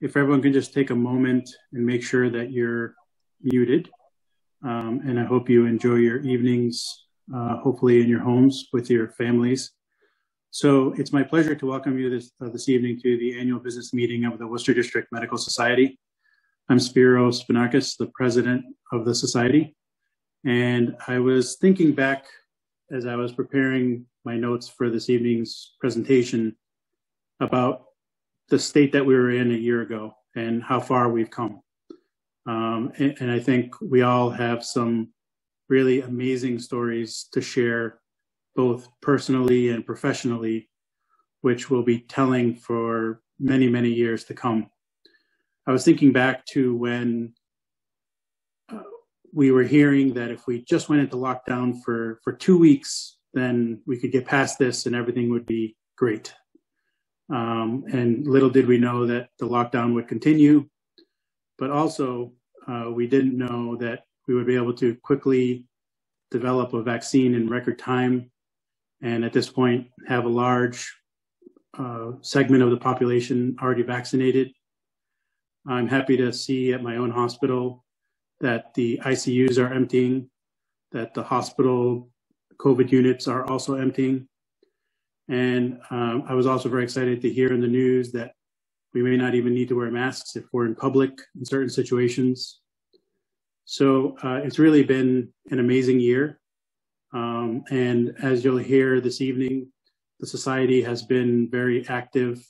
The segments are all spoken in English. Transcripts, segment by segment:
if everyone can just take a moment and make sure that you're muted. And I hope you enjoy your evenings, hopefully in your homes with your families. So it's my pleasure to welcome you this evening to the annual business meeting of the Worcester District Medical Society. I'm Spiro Spinakis, the president of the society. And I was thinking back as I was preparing my notes for this evening's presentation about the state that we were in a year ago and how far we've come. And I think we all have some really amazing stories to share, both personally and professionally, which we'll be telling for many, many years to come. I was thinking back to when we were hearing that if we just went into lockdown for 2 weeks, then we could get past this and everything would be great. And little did we know that the lockdown would continue, but also we didn't know that we would be able to quickly develop a vaccine in record time, and at this point have a large segment of the population already vaccinated. I'm happy to see at my own hospital that the ICUs are emptying, that the hospital COVID units are also emptying. And I was also very excited to hear in the news that we may not even need to wear masks if we're in public in certain situations. So it's really been an amazing year. And as you'll hear this evening, the society has been very active,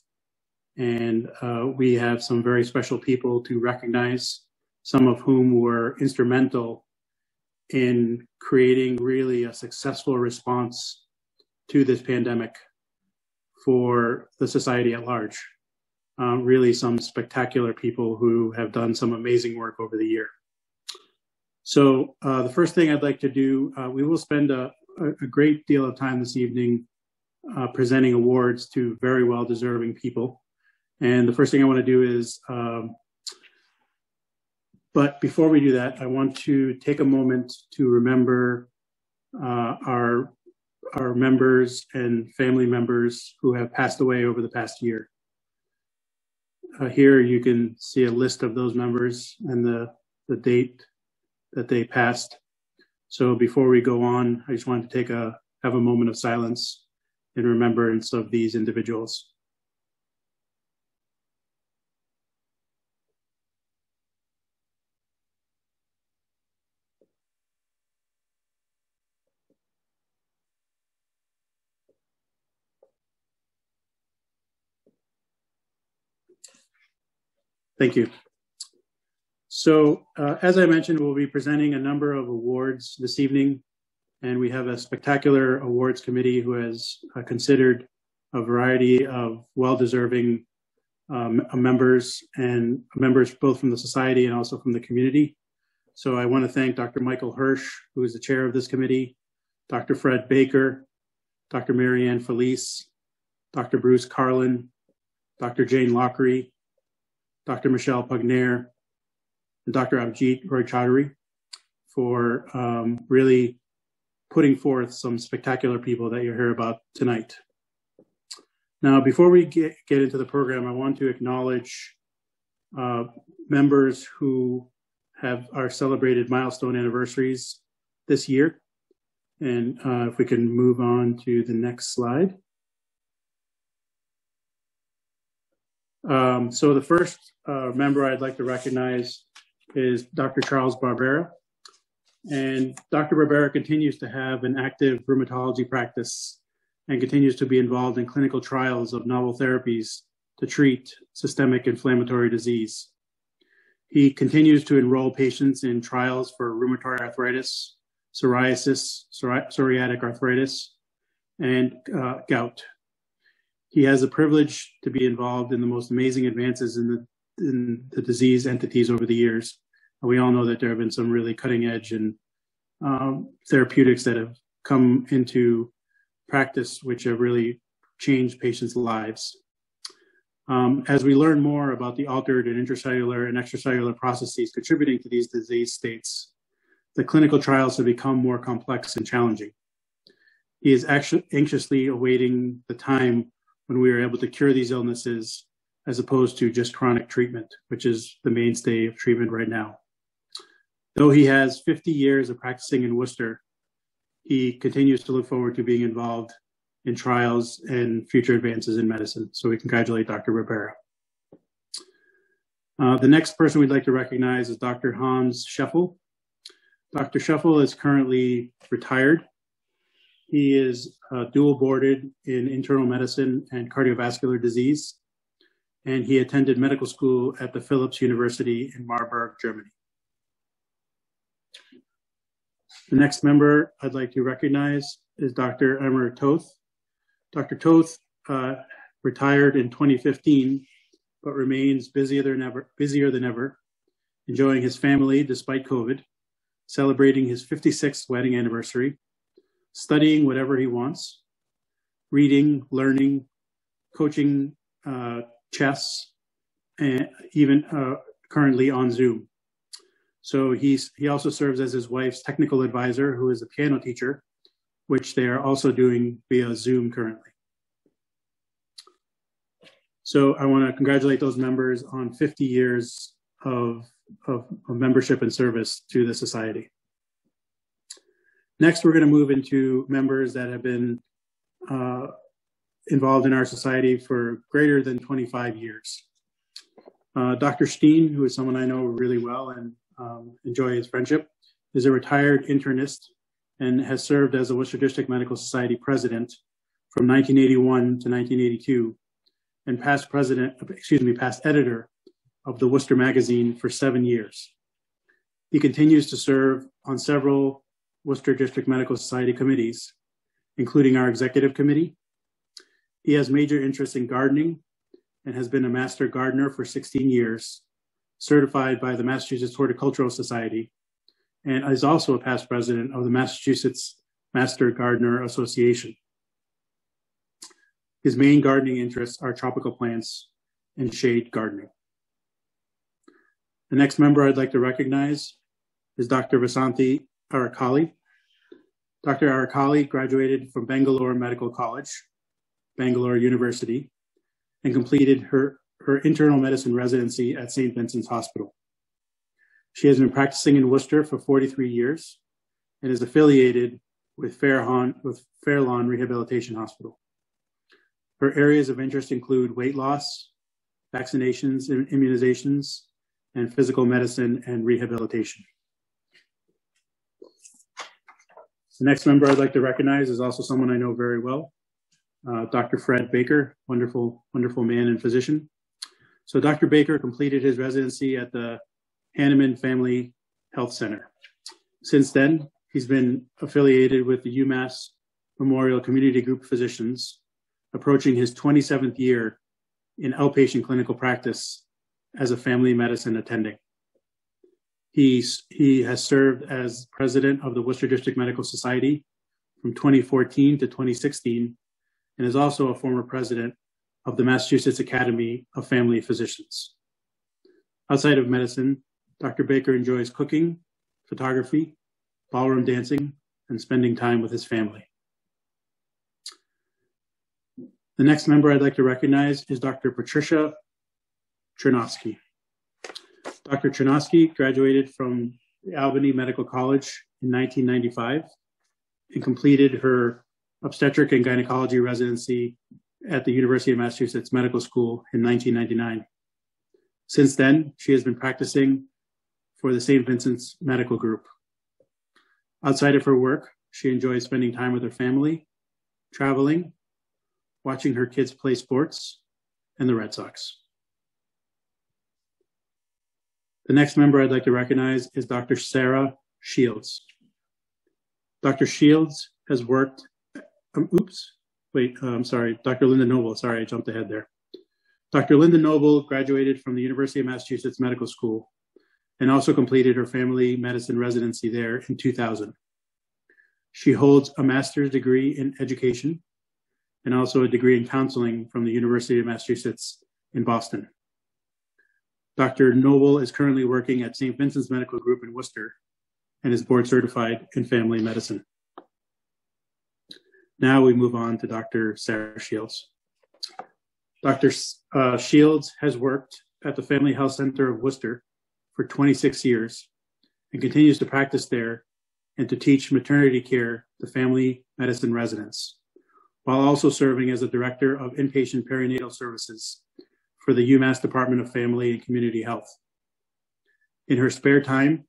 and we have some very special people to recognize, some of whom were instrumental in creating really a successful response to this pandemic for the society at large. Really some spectacular people who have done some amazing work over the year. So the first thing I'd like to do, we will spend a great deal of time this evening presenting awards to very well-deserving people. And the first thing I want to do is, but before we do that, I want to take a moment to remember our members and family members who have passed away over the past year. Here you can see a list of those members and the date that they passed. So before we go on, I just wanted to have a moment of silence in remembrance of these individuals. Thank you. So as I mentioned, we'll be presenting a number of awards this evening, and we have a spectacular awards committee who has considered a variety of well-deserving members both from the society and also from the community. So I want to thank Dr. Michael Hirsch, who is the chair of this committee, Dr. Fred Baker, Dr. Marianne Felice, Dr. Bruce Carlin, Dr. Jane Lockery, Dr. Michelle Pugnair, and Dr. Abhijit Roy Chaudhary for really putting forth some spectacular people that you'll hear about tonight. Now, before we get into the program, I want to acknowledge members who are celebrated milestone anniversaries this year. And if we can move on to the next slide. So the first member I'd like to recognize is Dr. Charles Barbera. And Dr. Barbera continues to have an active rheumatology practice and continues to be involved in clinical trials of novel therapies to treat systemic inflammatory disease. He continues to enroll patients in trials for rheumatoid arthritis, psoriasis, psoriatic arthritis, and gout. He has the privilege to be involved in the most amazing advances in the disease entities over the years. We all know that there have been some really cutting edge and therapeutics that have come into practice, which have really changed patients' lives. As we learn more about the altered and intracellular and extracellular processes contributing to these disease states, the clinical trials have become more complex and challenging. He is actually anxiously awaiting the time when we are able to cure these illnesses as opposed to just chronic treatment, which is the mainstay of treatment right now. Though he has 50 years of practicing in Worcester, he continues to look forward to being involved in trials and future advances in medicine. So we congratulate Dr. Rivera. The next person we'd like to recognize is Dr. Hans Scheffel. Dr. Scheffel is currently retired. He is dual boarded in internal medicine and cardiovascular disease, and he attended medical school at the Philipps University in Marburg, Germany. The next member I'd like to recognize is Dr. Emmer Toth. Dr. Toth retired in 2015, but remains busier than ever, enjoying his family despite COVID, celebrating his 56th wedding anniversary, studying whatever he wants, reading, learning, coaching chess, and even currently on Zoom. So he also serves as his wife's technical advisor, who is a piano teacher, which they are also doing via Zoom currently. So I want to congratulate those members on 50 years of membership and service to the society. Next, we're going to move into members that have been involved in our society for greater than 25 years. Dr. Steen, who is someone I know really well and enjoy his friendship, is a retired internist and has served as a Worcester District Medical Society president from 1981 to 1982, and past editor of the Worcester magazine for 7 years. He continues to serve on several Worcester District Medical Society committees, including our executive committee. He has major interest in gardening and has been a master gardener for 16 years, certified by the Massachusetts Horticultural Society, and is also a past president of the Massachusetts Master Gardener Association. His main gardening interests are tropical plants and shade gardening. The next member I'd like to recognize is Dr. Vasanthi Arakali. Dr. Arakali graduated from Bangalore Medical College, Bangalore University, and completed her internal medicine residency at St. Vincent's Hospital. She has been practicing in Worcester for 43 years and is affiliated with Fairlawn Rehabilitation Hospital. Her areas of interest include weight loss, vaccinations and immunizations, and physical medicine and rehabilitation. The next member I'd like to recognize is also someone I know very well, Dr. Fred Baker, wonderful man and physician. So Dr. Baker completed his residency at the Hanneman Family Health Center. Since then, he's been affiliated with the UMass Memorial Community Group Physicians, approaching his 27th year in outpatient clinical practice as a family medicine attending. He has served as president of the Worcester District Medical Society from 2014 to 2016, and is also a former president of the Massachusetts Academy of Family Physicians. Outside of medicine, Dr. Baker enjoys cooking, photography, ballroom dancing, and spending time with his family. The next member I'd like to recognize is Dr. Patricia Chernovsky. Dr. Chernovsky graduated from the Albany Medical College in 1995 and completed her obstetric and gynecology residency at the University of Massachusetts Medical School in 1999. Since then, she has been practicing for the St. Vincent's Medical Group. Outside of her work, she enjoys spending time with her family, traveling, watching her kids play sports, and the Red Sox. The next member I'd like to recognize is Dr. Sarah Shields. Dr. Shields has worked, Dr. Linda Noble, sorry, I jumped ahead there. Dr. Linda Noble graduated from the University of Massachusetts Medical School and also completed her family medicine residency there in 2000. She holds a master's degree in education and also a degree in counseling from the University of Massachusetts in Boston. Dr. Noble is currently working at St. Vincent's Medical Group in Worcester and is board certified in family medicine. Now we move on to Dr. Sarah Shields. Dr. Shields has worked at the Family Health Center of Worcester for 26 years and continues to practice there and to teach maternity care to family medicine residents, while also serving as the Director of Inpatient Perinatal Services for the UMass Department of Family and Community Health. In her spare time,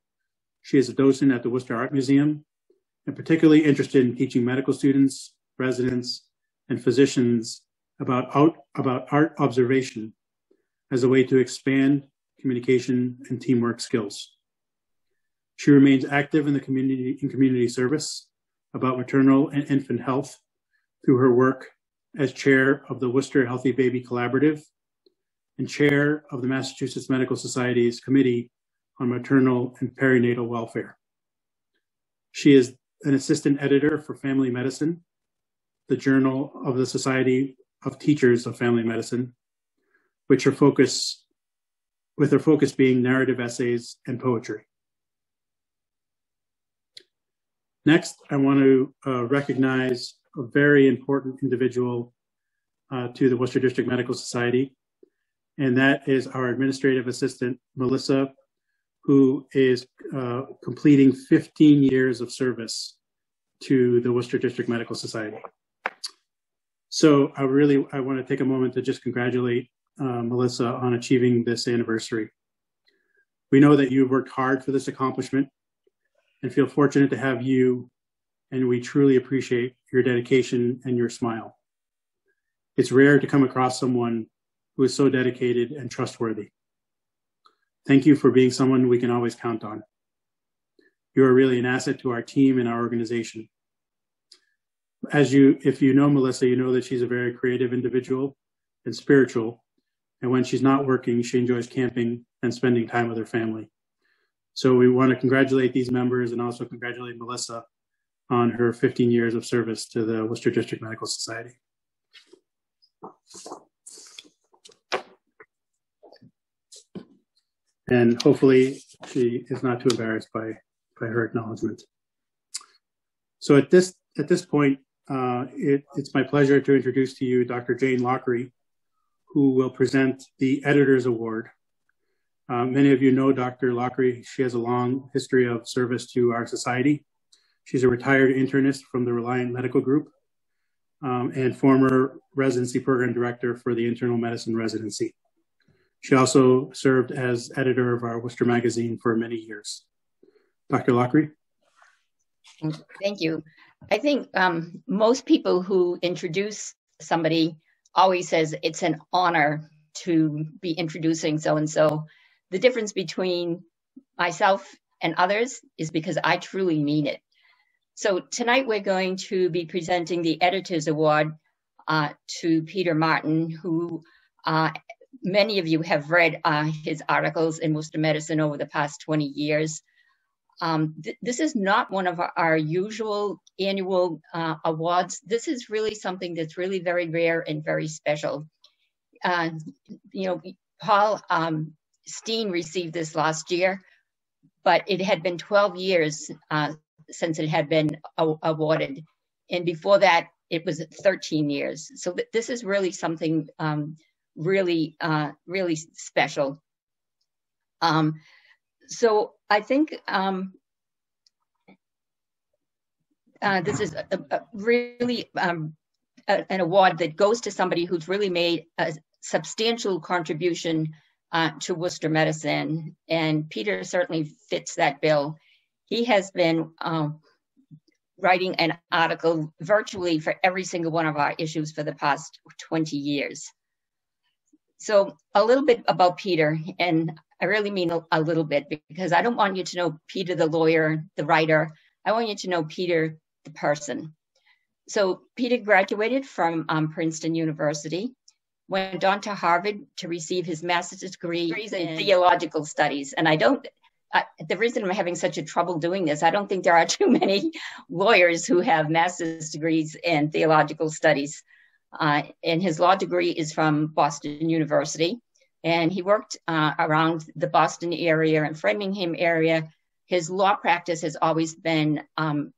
she is a docent at the Worcester Art Museum and particularly interested in teaching medical students, residents, and physicians about art observation as a way to expand communication and teamwork skills. She remains active in the community service about maternal and infant health through her work as chair of the Worcester Healthy Baby Collaborative and chair of the Massachusetts Medical Society's Committee on Maternal and Perinatal Welfare. She is an assistant editor for Family Medicine, the journal of the Society of Teachers of Family Medicine, with her focus being narrative essays and poetry. Next, I want to recognize a very important individual to the Worcester District Medical Society, and that is our administrative assistant, Melissa, who is completing 15 years of service to the Worcester District Medical Society. So I want to take a moment to just congratulate Melissa on achieving this anniversary. We know that you've worked hard for this accomplishment and feel fortunate to have you, and we truly appreciate your dedication and your smile. It's rare to come across someone who is so dedicated and trustworthy. Thank you for being someone we can always count on. You are really an asset to our team and our organization. If you know Melissa, you know that she's a very creative individual and spiritual. And when she's not working, she enjoys camping and spending time with her family. So we want to congratulate these members and also congratulate Melissa on her 15 years of service to the Worcester District Medical Society. And hopefully she is not too embarrassed by her acknowledgement. So at this point, it's my pleasure to introduce to you Dr. Jane Lockery, who will present the Editor's Award. Many of you know Dr. Lockery. She has a long history of service to our society. She's a retired internist from the Reliant Medical Group and former residency program director for the internal medicine residency. She also served as editor of our Worcester magazine for many years. Dr. Lockery. Thank you. I think most people who introduce somebody always says it's an honor to be introducing so-and-so. The difference between myself and others is because I truly mean it. So tonight we're going to be presenting the Editor's Award to Peter Martin, who many of you have read his articles in Worcester Medicine over the past 20 years. This is not one of our usual annual awards. This is really something that's really very rare and very special. Paul Steen received this last year, but it had been 12 years since it had been awarded. And before that, it was 13 years. So this is really something really special. So I think this is really an award that goes to somebody who's really made a substantial contribution to Worcester medicine, and Peter certainly fits that bill. He has been writing an article virtually for every single one of our issues for the past 20 years. So a little bit about Peter, and I really mean a little bit, because I don't want you to know Peter the lawyer, the writer. I want you to know Peter the person. So Peter graduated from Princeton University, went on to Harvard to receive his master's degree in theological studies. And the reason I'm having such a trouble doing this, I don't think there are too many lawyers who have master's degrees in theological studies. And his law degree is from Boston University. And he worked around the Boston area and Framingham area. His law practice has always been on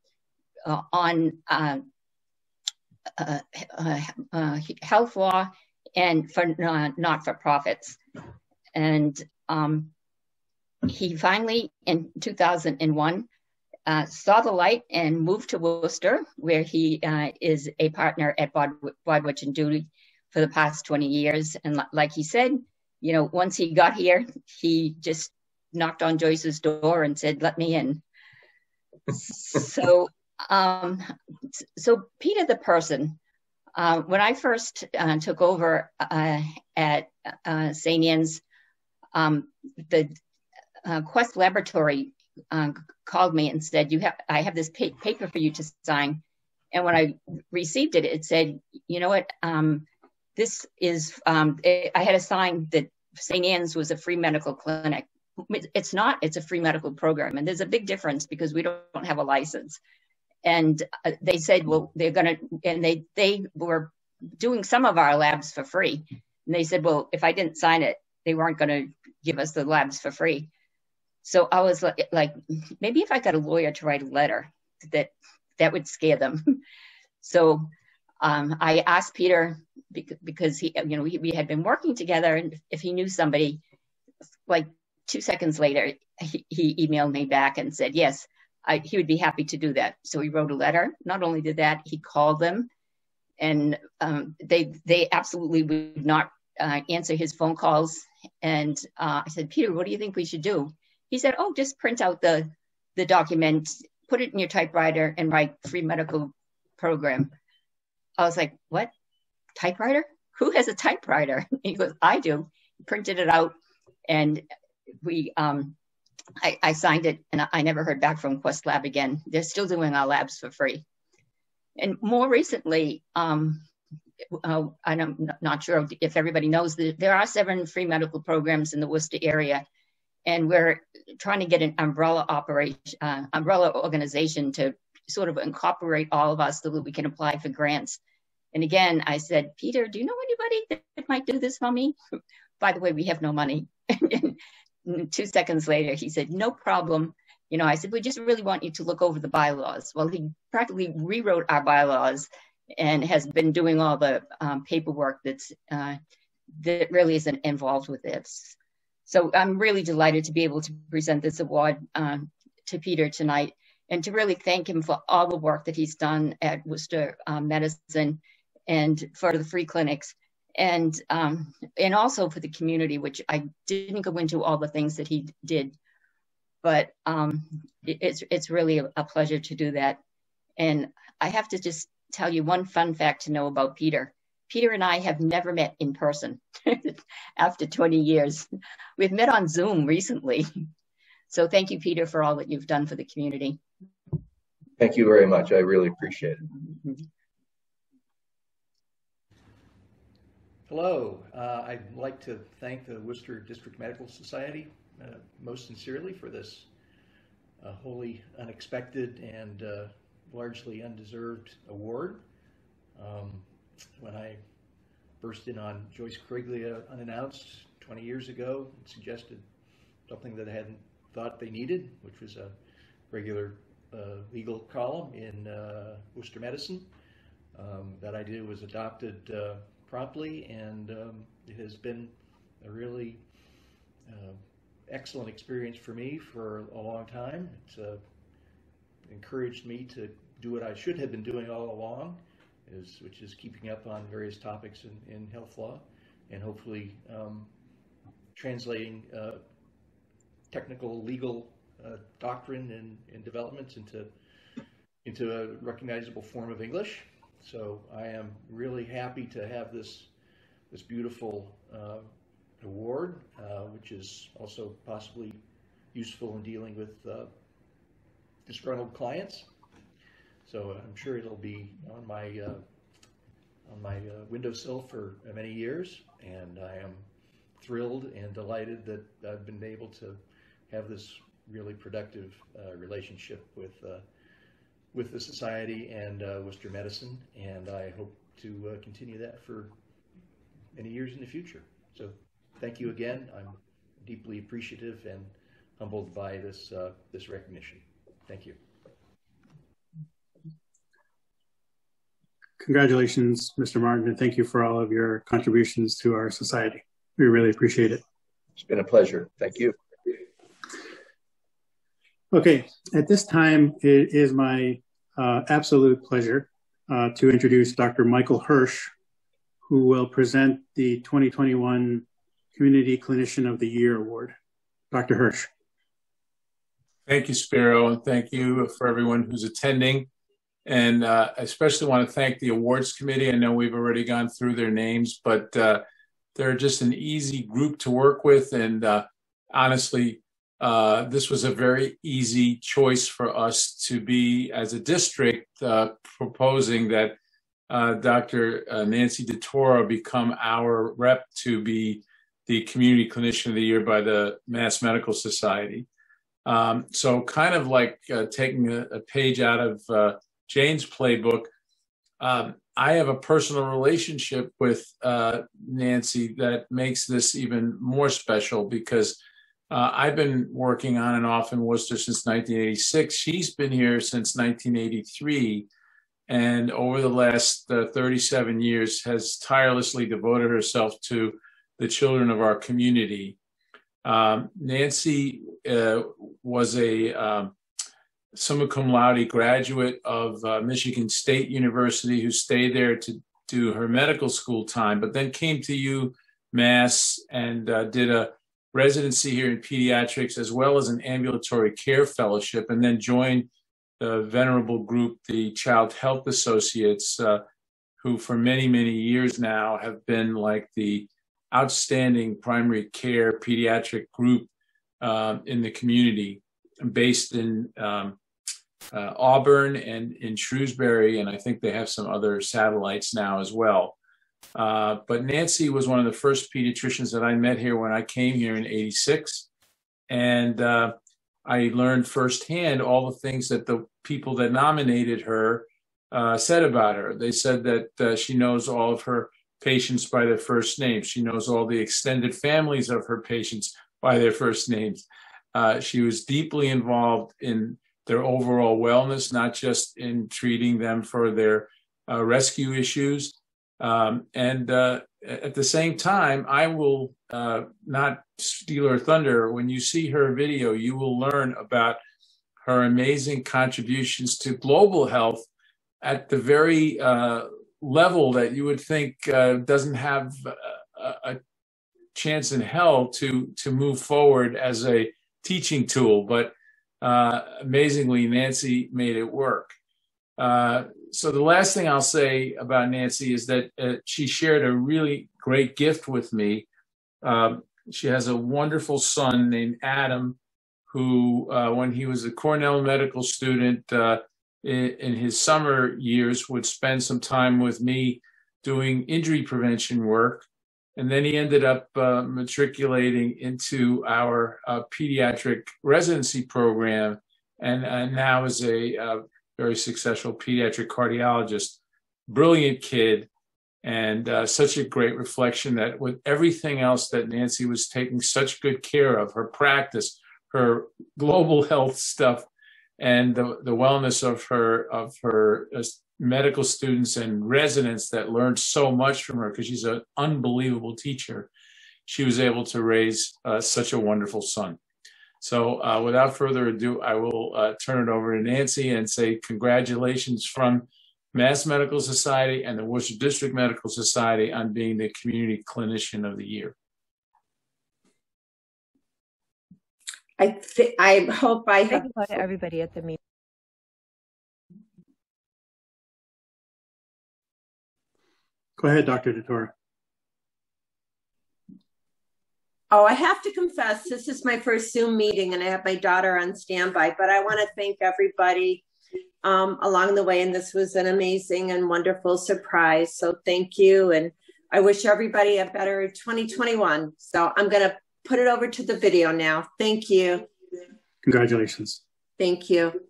health law and for not-for-profits. And he finally, in 2001, saw the light and moved to Worcester, where he is a partner at Bodwich and Doody for the past 20 years. And like he said, you know, once he got here, he just knocked on Joyce's door and said, "Let me in." So, so Peter the person, when I first took over at St. Anne's, the Quest Laboratory called me and said, I have this paper for you to sign. And when I received it, it said, you know what, this is, I had to sign that St. Anne's was a free medical clinic. It's not, it's a free medical program. And there's a big difference because we don't have a license. And they said, well, they're going to, and they were doing some of our labs for free. And they said, well, if I didn't sign it, they weren't going to give us the labs for free. So I was like, maybe if I got a lawyer to write a letter, that would scare them. So I asked Peter, because he, you know, we had been working together, and if he knew somebody, like 2 seconds later, he emailed me back and said, yes, he would be happy to do that. So he wrote a letter. Not only did that, he called them, and they absolutely would not answer his phone calls. And I said, Peter, what do you think we should do? He said, oh, just print out the document, put it in your typewriter, and write free medical program. I was like, what? Typewriter? Who has a typewriter? He goes, I do. He printed it out, and we I signed it, and I never heard back from Quest Lab again. They're still doing our labs for free. And more recently, I'm not sure if everybody knows that there are 7 free medical programs in the Worcester area, and we're trying to get an umbrella organization to sort of incorporate all of us so that we can apply for grants. And again, I said, Peter, do you know anybody that might do this for me? By the way, we have no money. 2 seconds later, he said, no problem. You know, I said, we just really want you to look over the bylaws. Well, he practically rewrote our bylaws and has been doing all the paperwork that really isn't involved with this. So I'm really delighted to be able to present this award to Peter tonight, and to really thank him for all the work that he's done at Worcester Medicine and for the free clinics, and also for the community, which I didn't go into all the things that he did, but it's really a pleasure to do that. And I have to just tell you one fun fact to know about Peter. Peter and I have never met in person after 20 years. We've met on Zoom recently. So thank you, Peter, for all that you've done for the community. Thank you very much. I really appreciate it. Hello. I'd like to thank the Worcester District Medical Society most sincerely for this wholly unexpected and largely undeserved award. When I burst in on Joyce Coriglia unannounced 20 years ago, and suggested something that I hadn't thought they needed, which was a regular legal column in Worcester Medicine. That idea was adopted promptly, and it has been a really excellent experience for me for a long time. It's encouraged me to do what I should have been doing all along, which is keeping up on various topics in health law, and hopefully translating technical legal doctrine and developments into a recognizable form of English. So I am really happy to have this beautiful award, which is also possibly useful in dealing with disgruntled clients. So I'm sure it'll be on my windowsill for many years, and I am thrilled and delighted that I've been able to have this really productive relationship with the Society and Worcester Medicine, and I hope to continue that for many years in the future. So thank you again. I'm deeply appreciative and humbled by this recognition. Thank you. Congratulations, Mr. Martin, and thank you for all of your contributions to our society. We really appreciate it. It's been a pleasure. Thank you. Okay, at this time, it is my absolute pleasure to introduce Dr. Michael Hirsch, who will present the 2021 Community Clinician of the Year Award. Dr. Hirsch. Thank you, Spiro, and thank you for everyone who's attending. And I especially want to thank the awards committee. I know we've already gone through their names, but they're just an easy group to work with. And honestly, this was a very easy choice for us to be, as a district, proposing that Dr. Nancy DeToro become our rep to be the Community Clinician of the Year by the Mass Medical Society. So kind of like taking a page out of Jane's playbook, I have a personal relationship with Nancy that makes this even more special because I've been working on and off in Worcester since 1986. She's been here since 1983, and over the last 37 years has tirelessly devoted herself to the children of our community. Nancy was a summa cum laude graduate of Michigan State University who stayed there to do her medical school time, but then came to UMass and did a residency here in pediatrics as well as an ambulatory care fellowship, and then joined the venerable group, the Child Health Associates, who for many, many years now have been like the outstanding primary care pediatric group in the community, based in Auburn and in Shrewsbury, and I think they have some other satellites now as well. But Nancy was one of the first pediatricians that I met here when I came here in '86, and I learned firsthand all the things that the people that nominated her said about her. They said that she knows all of her patients by their first names. She knows all the extended families of her patients by their first names. She was deeply involved in their overall wellness, not just in treating them for their rescue issues. And at the same time, I will not steal her thunder. When you see her video, you will learn about her amazing contributions to global health at the very level that you would think doesn't have a chance in hell to move forward as a teaching tool. But amazingly, Nancy made it work. So the last thing I'll say about Nancy is that she shared a really great gift with me. She has a wonderful son named Adam, who, when he was a Cornell medical student, in his summer years, would spend some time with me doing injury prevention work. And then he ended up matriculating into our pediatric residency program, and now is a very successful pediatric cardiologist. Brilliant kid, and such a great reflection that with everything else that Nancy was taking such good care of, her practice, her global health stuff, and the wellness of her medical students and residents that learned so much from her, because she's an unbelievable teacher, she was able to raise such a wonderful son. So without further ado, I will turn it over to Nancy and say congratulations from Mass Medical Society and the Worcester District Medical Society on being the Community Clinician of the Year. I hope I have. Thank you to everybody at the meeting. Go ahead, Dr. DeToro. Oh, I have to confess, this is my first Zoom meeting and I have my daughter on standby, but I want to thank everybody along the way. And this was an amazing and wonderful surprise. So thank you. And I wish everybody a better 2021. So I'm going to put it over to the video now. Thank you. Congratulations. Thank you.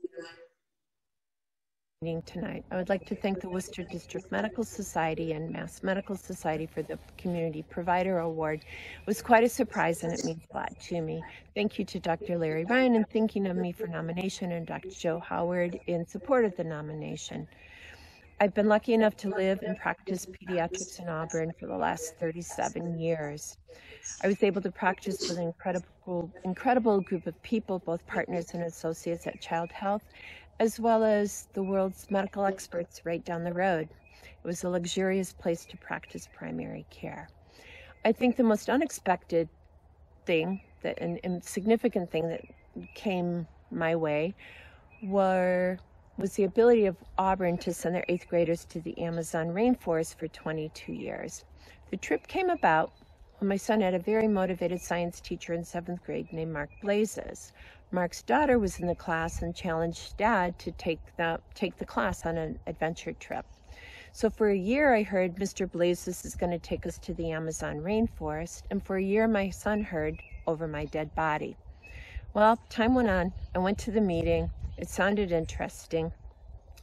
Tonight, I would like to thank the Worcester District Medical Society and Mass Medical Society for the Community Provider Award. It was quite a surprise and it means a lot to me. Thank you to Dr. Larry Ryan in thinking of me for nomination, and Dr. Joe Howard in support of the nomination. I've been lucky enough to live and practice pediatrics in Auburn for the last 37 years. I was able to practice with an incredible group of people, both partners and associates at Child Health, as well as the world's medical experts right down the road. It was a luxurious place to practice primary care. I think the most unexpected thing and significant thing that came my way was the ability of Auburn to send their 8th graders to the Amazon rainforest for 22 years. The trip came about when my son had a very motivated science teacher in 7th grade named Mark Blazes. Mark's daughter was in the class and challenged Dad to take the class on an adventure trip. So for a year, I heard Mr. Blazes is going to take us to the Amazon rainforest, and for a year, my son heard over my dead body. Well, time went on. I went to the meeting. It sounded interesting.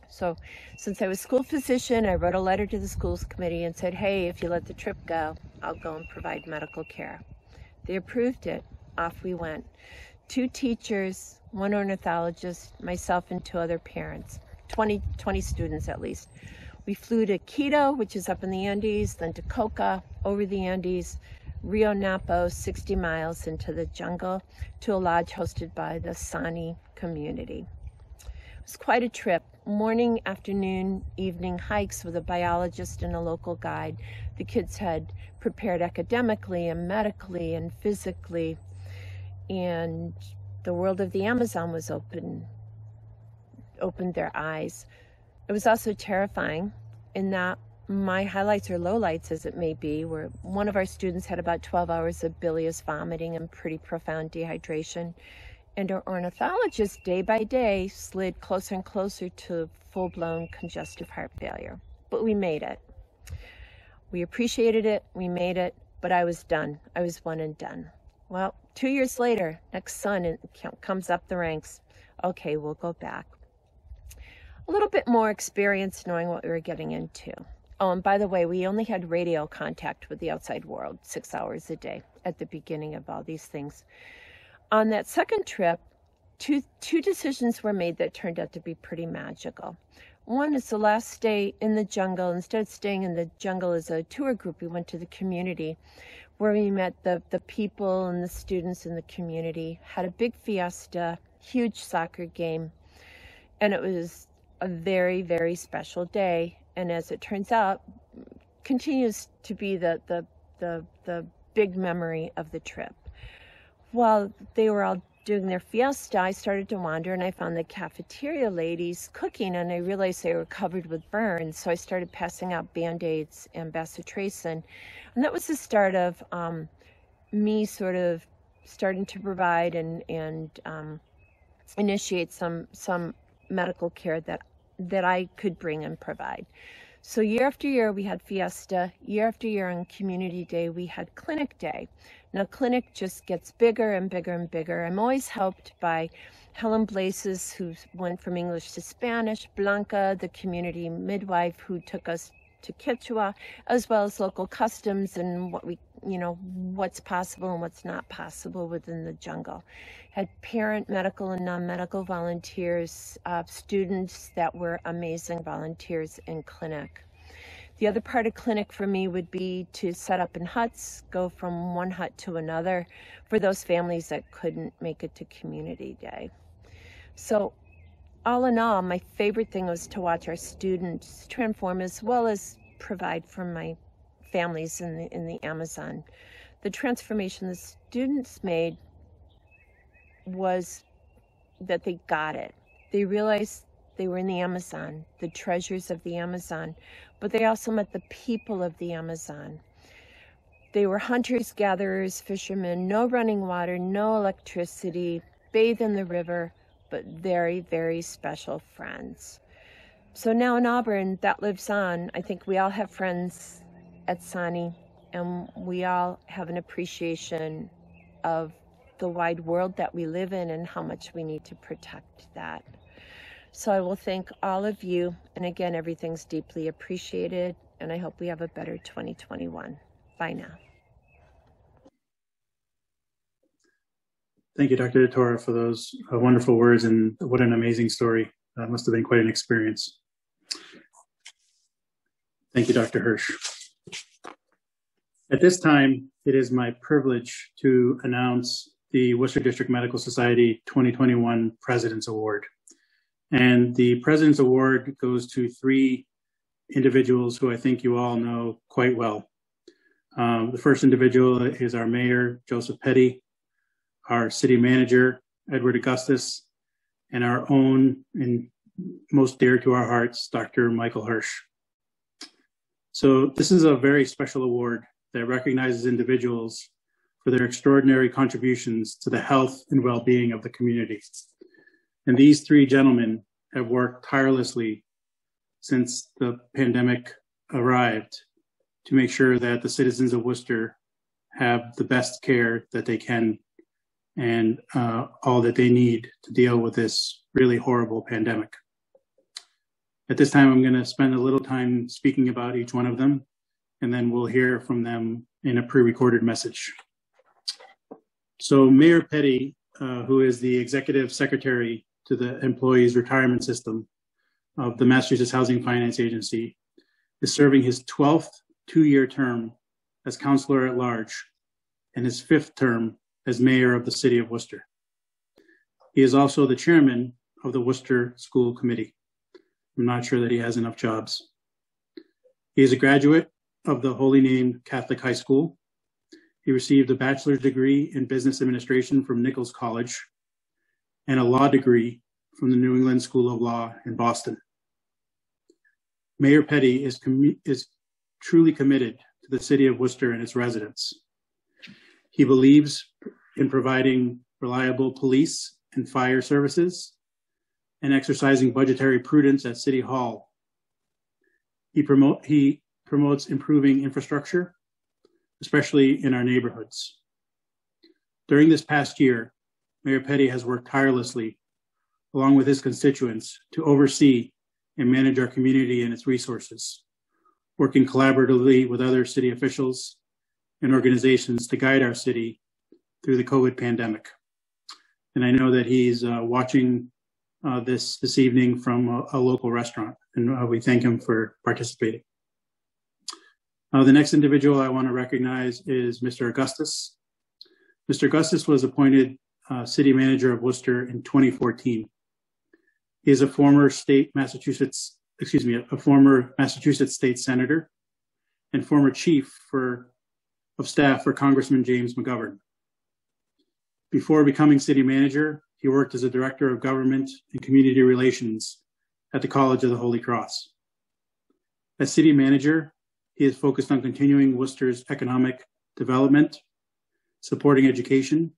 So since I was school physician, I wrote a letter to the schools committee and said, hey, if you let the trip go, I'll go and provide medical care. They approved it. Off we went. 2 teachers, 1 ornithologist, myself, and 2 other parents, 20 students at least. We flew to Quito, which is up in the Andes, then to Coca, over the Andes, Rio Napo, 60 miles into the jungle, to a lodge hosted by the Sani community. It was quite a trip. Morning, afternoon, evening hikes with a biologist and a local guide. The kids had prepared academically and medically and physically, and the world of the Amazon was opened their eyes. It was also terrifying in that my highlights or lowlights, as it may be, were one of our students had about 12 hours of bilious vomiting and pretty profound dehydration. And our ornithologist, day by day, slid closer and closer to full-blown congestive heart failure. But we made it. We appreciated it, we made it, but I was done. I was one and done. Well, 2 years later, next son comes up the ranks. Okay, we'll go back. A little bit more experience knowing what we were getting into. Oh, and by the way, we only had radio contact with the outside world 6 hours a day at the beginning of all these things. On that second trip, two decisions were made that turned out to be pretty magical. One is the last day in the jungle. Instead of staying in the jungle as a tour group, we went to the community where we met the people and the students in the community, had a big fiesta, huge soccer game, and it was a very, very special day. And as it turns out, continues to be the big memory of the trip. While they were all doing their fiesta, I started to wander and I found the cafeteria ladies cooking, and I realized they were covered with burns. So I started passing out Band-Aids and bacitracin. And that was the start of me sort of starting to provide and initiate some medical care that I could bring and provide. So year after year, we had fiesta. Year after year on Community Day, we had Clinic Day. Now, clinic just gets bigger and bigger and bigger. I'm always helped by Helen Blazes, who went from English to Spanish, Blanca, the community midwife, who took us to Quechua, as well as local customs and what's possible and what's not possible within the jungle. Had parent, medical, and non-medical volunteers, students that were amazing volunteers in clinic. The other part of clinic for me would be to set up in huts, go from one hut to another for those families that couldn't make it to Community Day. So all in all, my favorite thing was to watch our students transform as well as provide for my families in the Amazon. The transformation the students made was that they got it. They realized they were in the Amazon, the treasures of the Amazon, but they also met the people of the Amazon. They were hunters, gatherers, fishermen, no running water, no electricity, bathe in the river, but very, very special friends. So now in Auburn, that lives on. I think we all have friends at Sani, and we all have an appreciation of the wide world that we live in and how much we need to protect that. So I will thank all of you, and again, everything's deeply appreciated, and I hope we have a better 2021. Bye now. Thank you, Dr. DeTora, for those wonderful words, and what an amazing story. Must have been quite an experience. Thank you, Dr. Hirsch. At this time, it is my privilege to announce the Worcester District Medical Society 2021 President's Award. And the President's Award goes to three individuals who I think you all know quite well. The first individual is our Mayor, Joseph Petty, our City Manager, Edward Augustus, and our own and most dear to our hearts, Dr. Michael Hirsch. So this is a very special award that recognizes individuals for their extraordinary contributions to the health and well-being of the community. And these three gentlemen have worked tirelessly since the pandemic arrived to make sure that the citizens of Worcester have the best care that they can and all that they need to deal with this really horrible pandemic. At this time, I'm going to spend a little time speaking about each one of them, and then we'll hear from them in a pre-recorded message. So Mayor Petty, who is the Executive Secretary to the Employees Retirement System of the Massachusetts Housing Finance Agency, is serving his 12th two-year term as Councilor at Large and his 5th term as Mayor of the City of Worcester. He is also the Chairman of the Worcester School Committee. I'm not sure that he has enough jobs. He is a graduate of the Holy Name Catholic High School. He received a bachelor's degree in business administration from Nichols College and a law degree from the New England School of Law in Boston. Mayor Petty is truly committed to the city of Worcester and its residents. He believes in providing reliable police and fire services and exercising budgetary prudence at City Hall. He promotes improving infrastructure, especially in our neighborhoods. During this past year, Mayor Petty has worked tirelessly, along with his constituents, to oversee and manage our community and its resources, working collaboratively with other city officials and organizations to guide our city through the COVID pandemic. And I know that he's watching this evening from a local restaurant, and we thank him for participating. The next individual I want to recognize is Mr. Augustus. Mr. Augustus was appointed City Manager of Worcester in 2014. He is a former Massachusetts State Senator and former Chief of Staff for Congressman James McGovern. Before becoming City Manager, he worked as a Director of Government and Community Relations at the College of the Holy Cross. As City Manager, he is focused on continuing Worcester's economic development, supporting education,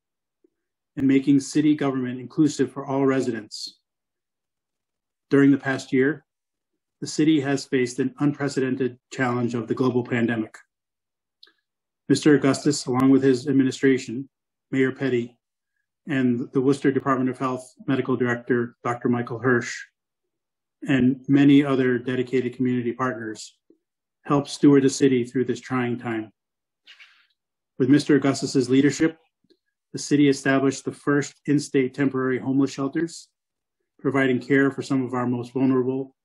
and making city government inclusive for all residents. During the past year, the city has faced an unprecedented challenge of the global pandemic. Mr. Augustus, along with his administration, Mayor Petty, and the Worcester Department of Health Medical Director, Dr. Michael Hirsch, and many other dedicated community partners, helped steward the city through this trying time. With Mr. Augustus's leadership, the city established the first in-state temporary homeless shelters, providing care for some of our most vulnerable,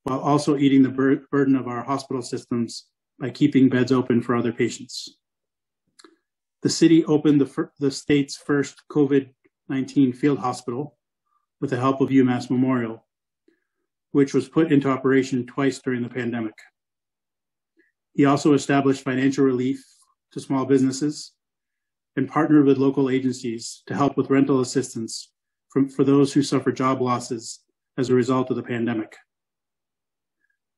while also easing the burden of our hospital systems by keeping beds open for other patients. The city opened the state's first COVID-19 field hospital with the help of UMass Memorial, which was put into operation twice during the pandemic. He also established financial relief to small businesses and partnered with local agencies to help with rental assistance for those who suffer job losses as a result of the pandemic.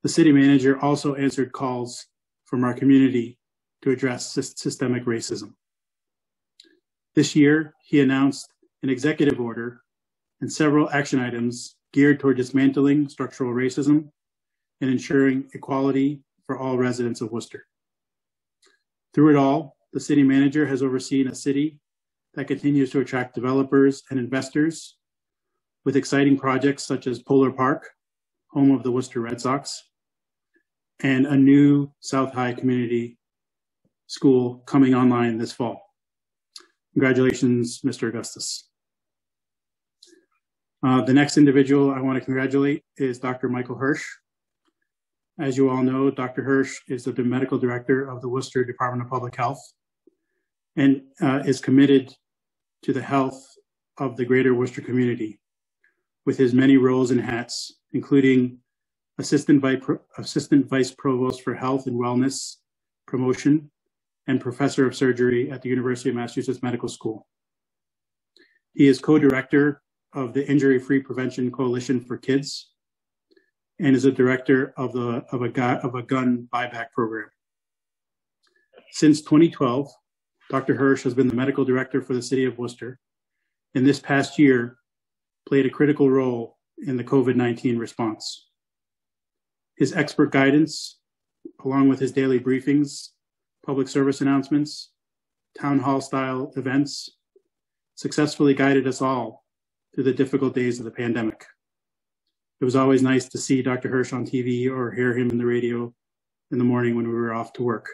The city manager also answered calls from our community to address systemic racism. This year, he announced an executive order and several action items geared toward dismantling structural racism and ensuring equality for all residents of Worcester. Through it all, the city manager has overseen a city that continues to attract developers and investors with exciting projects such as Polar Park, home of the Worcester Red Sox, and a new South High Community School coming online this fall. Congratulations, Mr. Augustus. The next individual I want to congratulate is Dr. Michael Hirsch. As you all know, Dr. Hirsch is the medical director of the Worcester Department of Public Health and is committed to the health of the greater Worcester community with his many roles and hats, including Assistant Vice Provost for Health and Wellness Promotion and Professor of Surgery at the University of Massachusetts Medical School. He is co-director of the Injury-Free Prevention Coalition for Kids and is a director of a gun buyback program. Since 2012, Dr. Hirsch has been the medical director for the city of Worcester, and this past year played a critical role in the COVID-19 response. His expert guidance, along with his daily briefings, public service announcements, town hall style events, successfully guided us all through the difficult days of the pandemic. It was always nice to see Dr. Hirsch on TV or hear him in the radio in the morning when we were off to work.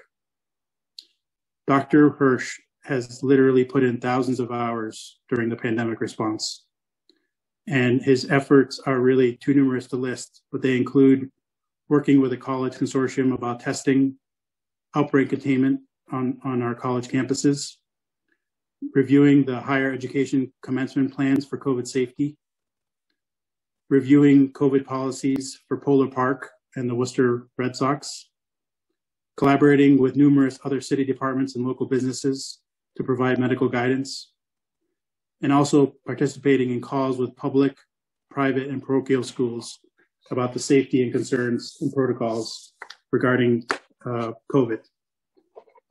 Dr. Hirsch has literally put in thousands of hours during the pandemic response. And his efforts are really too numerous to list, but they include working with a college consortium about testing, outbreak containment on our college campuses, reviewing the higher education commencement plans for COVID safety, reviewing COVID policies for Polar Park and the Worcester Red Sox, collaborating with numerous other city departments and local businesses to provide medical guidance, and also participating in calls with public, private, and parochial schools about the safety and concerns and protocols regarding COVID.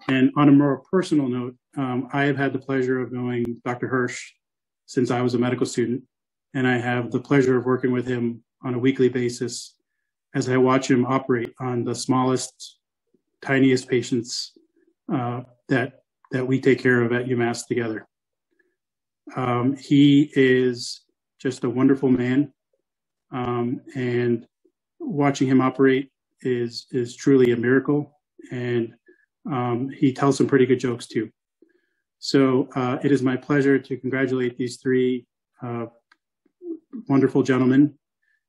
And on a more personal note, I have had the pleasure of knowing Dr. Hirsch since I was a medical student, and I have the pleasure of working with him on a weekly basis as I watch him operate on the smallest, tiniest patients that we take care of at UMass together. He is just a wonderful man, and watching him operate is truly a miracle. And he tells some pretty good jokes too. So it is my pleasure to congratulate these three wonderful gentlemen.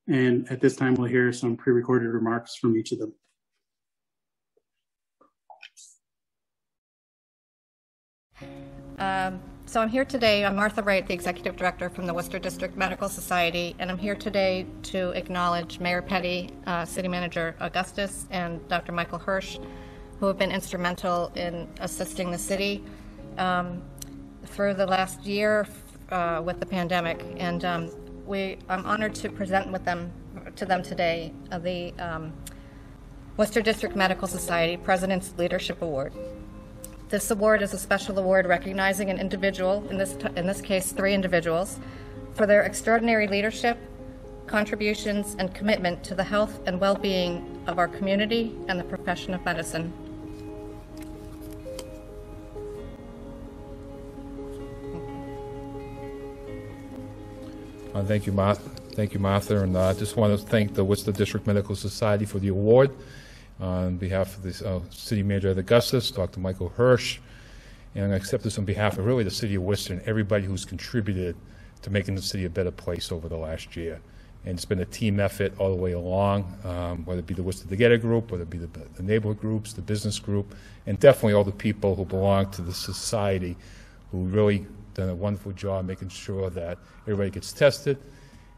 And at this time, we'll hear some pre-recorded remarks from each of them. So I'm here today, I'm Martha Wright, the Executive Director from the Worcester District Medical Society, and I'm here today to acknowledge Mayor Petty, City Manager Augustus, and Dr. Michael Hirsch, who have been instrumental in assisting the city for the last year with the pandemic. And I'm honored to present to them today the Worcester District Medical Society President's Leadership Award. This award is a special award recognizing an individual, in this case 3 individuals, for their extraordinary leadership, contributions, and commitment to the health and well-being of our community and the profession of medicine. Thank you, Martha. Thank you, Martha. And I just want to thank the Worcester District Medical Society for the award. On behalf of the City Manager of Augustus, Dr. Michael Hirsch, and I accept this on behalf of really the City of Worcester and everybody who's contributed to making the city a better place over the last year. And it's been a team effort all the way along, whether it be the Worcester Together group, whether it be the neighborhood groups, the business group, and definitely all the people who belong to the society who really done a wonderful job making sure that everybody gets tested,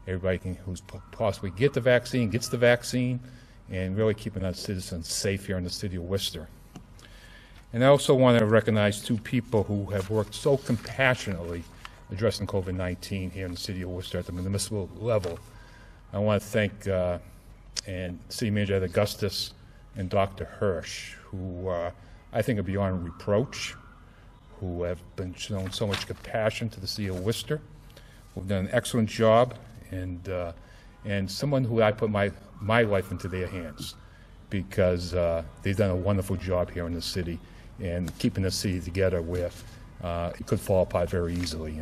everybody who's possibly gets the vaccine, and really keeping our citizens safe here in the city of Worcester. And I also want to recognize 2 people who have worked so compassionately addressing COVID-19 here in the city of Worcester at the municipal level. I want to thank and City Manager at Augustus and Dr. Hirsch, who I think are beyond reproach, who have been shown so much compassion to the city of Worcester, who've done an excellent job, and someone who I put my life into their hands, because they've done a wonderful job here in the city and keeping the city together where it could fall apart very easily.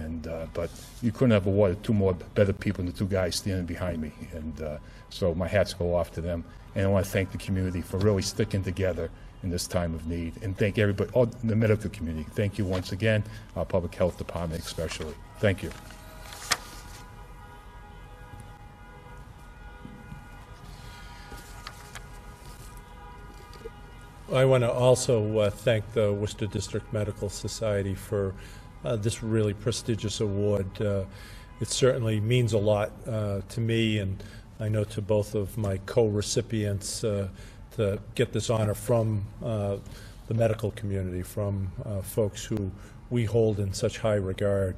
But you couldn't have awarded 2 more better people than the 2 guys standing behind me. And so my hats go off to them. And I want to thank the community for really sticking together in this time of need. And thank everybody, all the medical community. Thank you once again, our public health department especially. Thank you. I want to also thank the Worcester District Medical Society for this really prestigious award. It certainly means a lot to me, and I know to both of my co-recipients to get this honor from the medical community, from folks who we hold in such high regard.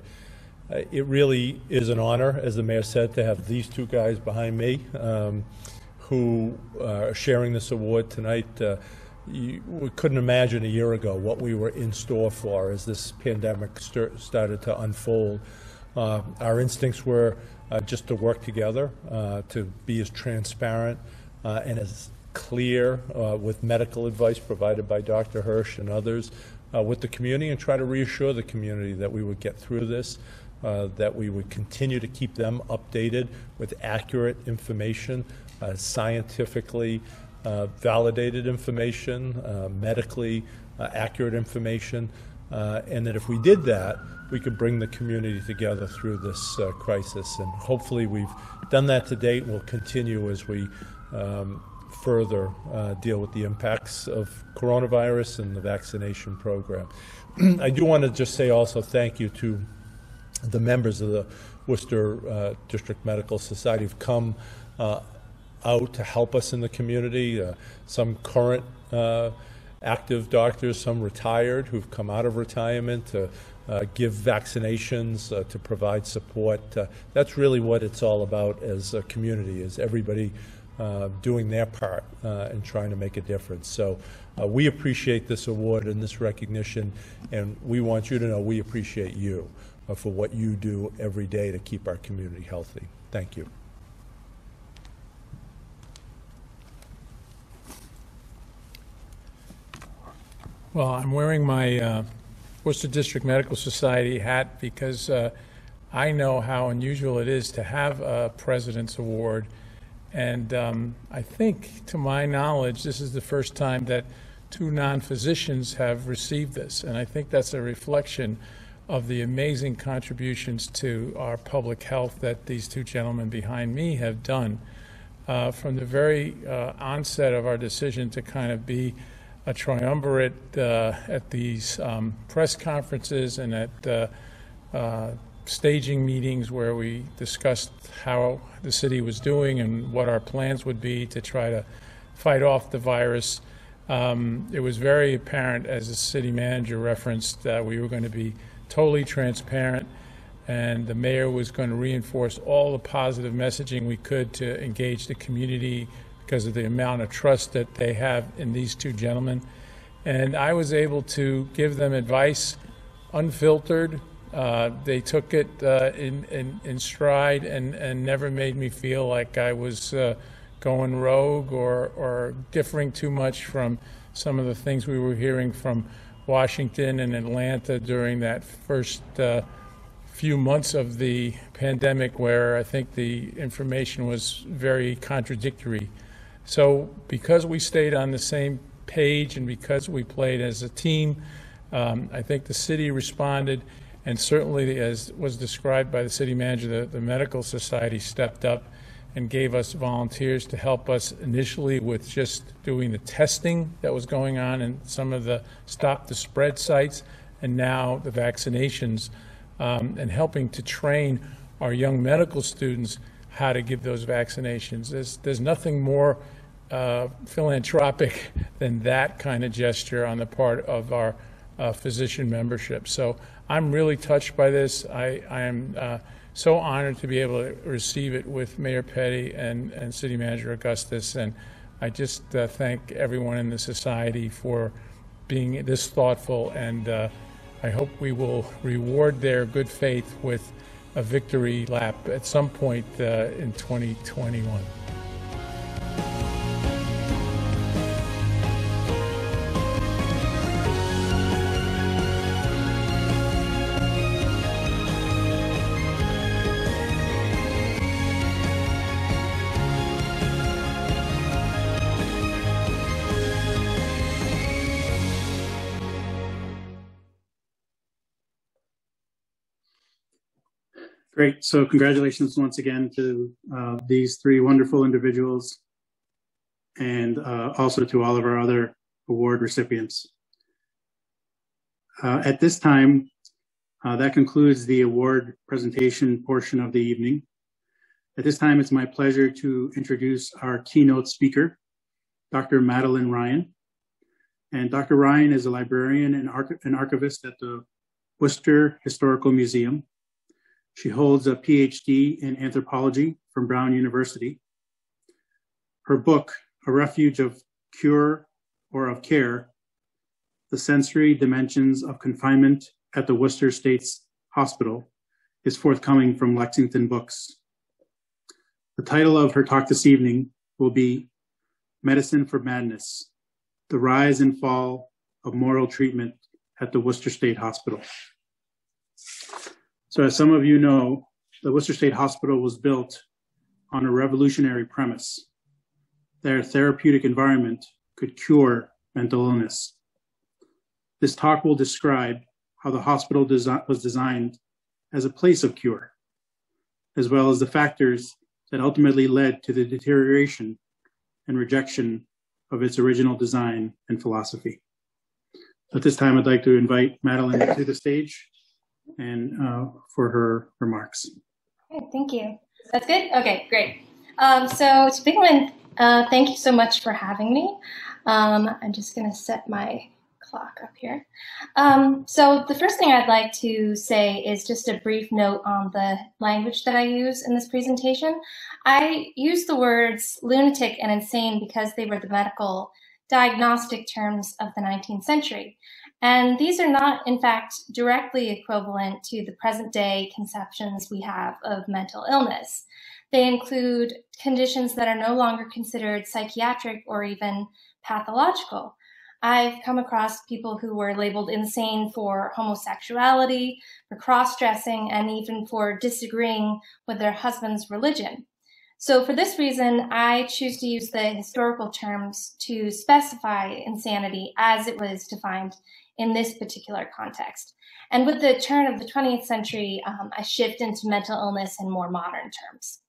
It really is an honor, as the mayor said, to have these two guys behind me who are sharing this award tonight. We couldn't imagine a year ago what we were in store for as this pandemic started to unfold. Our instincts were just to work together, to be as transparent and as clear with medical advice provided by Dr. Hirsch and others with the community, and try to reassure the community that we would get through this, that we would continue to keep them updated with accurate information, scientifically validated information, medically accurate information, and that if we did that, we could bring the community together through this crisis. And hopefully we've done that to date. We'll continue as we further deal with the impacts of coronavirus and the vaccination program. I do want to just say also thank you to the members of the Worcester District Medical Society who've come out to help us in the community. Some current active doctors, some retired who've come out of retirement to give vaccinations, to provide support. That's really what it's all about as a community, is everybody doing their part and trying to make a difference. So we appreciate this award and this recognition, and we want you to know we appreciate you for what you do every day to keep our community healthy. Thank you. Well, I'm wearing my Worcester District Medical Society hat because I know how unusual it is to have a President's Award. And I think, to my knowledge, this is the first time that two non-physicians have received this. And I think that's a reflection of the amazing contributions to our public health that these two gentlemen behind me have done. From the very onset of our decision to kind of be a triumvirate at these press conferences and at staging meetings where we discussed how the city was doing and what our plans would be to try to fight off the virus. It was very apparent, as the city manager referenced, that we were going to be totally transparent, and the mayor was going to reinforce all the positive messaging we could to engage the community because of the amount of trust that they have in these two gentlemen. And I was able to give them advice unfiltered. They took it in stride and never made me feel like I was going rogue or differing too much from some of the things we were hearing from Washington and Atlanta during that first few months of the pandemic, where I think the information was very contradictory. So because we stayed on the same page and because we played as a team, I think the city responded, and certainly, as was described by the city manager, the Medical Society stepped up and gave us volunteers to help us initially with just doing the testing that was going on in some of the Stop the Spread sites, and now the vaccinations, and helping to train our young medical students how to give those vaccinations. There's nothing more philanthropic than that kind of gesture on the part of our physician membership. So I'm really touched by this. I am so honored to be able to receive it with Mayor Petty and City Manager Augustus, and I just thank everyone in the society for being this thoughtful, and I hope we will reward their good faith with a victory lap at some point in 2021. Great. So congratulations once again to these three wonderful individuals, and also to all of our other award recipients. At this time, that concludes the award presentation portion of the evening. At this time, it's my pleasure to introduce our keynote speaker, Dr. Madeline Ryan. And Dr. Ryan is a librarian and archivist at the Worcester Historical Museum. She holds a PhD in anthropology from Brown University. Her book, A Refuge of Cure or of Care, The Sensory Dimensions of Confinement at the Worcester State Hospital, is forthcoming from Lexington Books. The title of her talk this evening will be Medicine for Madness, The Rise and Fall of Moral Treatment at the Worcester State Hospital. So as some of you know, the Worcester State Hospital was built on a revolutionary premise. Their therapeutic environment could cure mental illness. This talk will describe how the hospital was designed as a place of cure, as well as the factors that ultimately led to the deterioration and rejection of its original design and philosophy. At this time, I'd like to invite Madeleine to the stage and for her remarks. Okay, thank you. That's good? Okay, great. So to begin with, thank you so much for having me. I'm just going to set my clock up here. So the first thing I'd like to say is just a brief note on the language that I use in this presentation. I use the words lunatic and insane because they were the medical diagnostic terms of the 19th century. And these are not, in fact, directly equivalent to the present day conceptions we have of mental illness. They include conditions that are no longer considered psychiatric or even pathological. I've come across people who were labeled insane for homosexuality, for cross-dressing, and even for disagreeing with their husband's religion. So for this reason, I choose to use the historical terms to specify insanity as it was defined in this particular context. And with the turn of the 20th century, I shift into mental illness in more modern terms.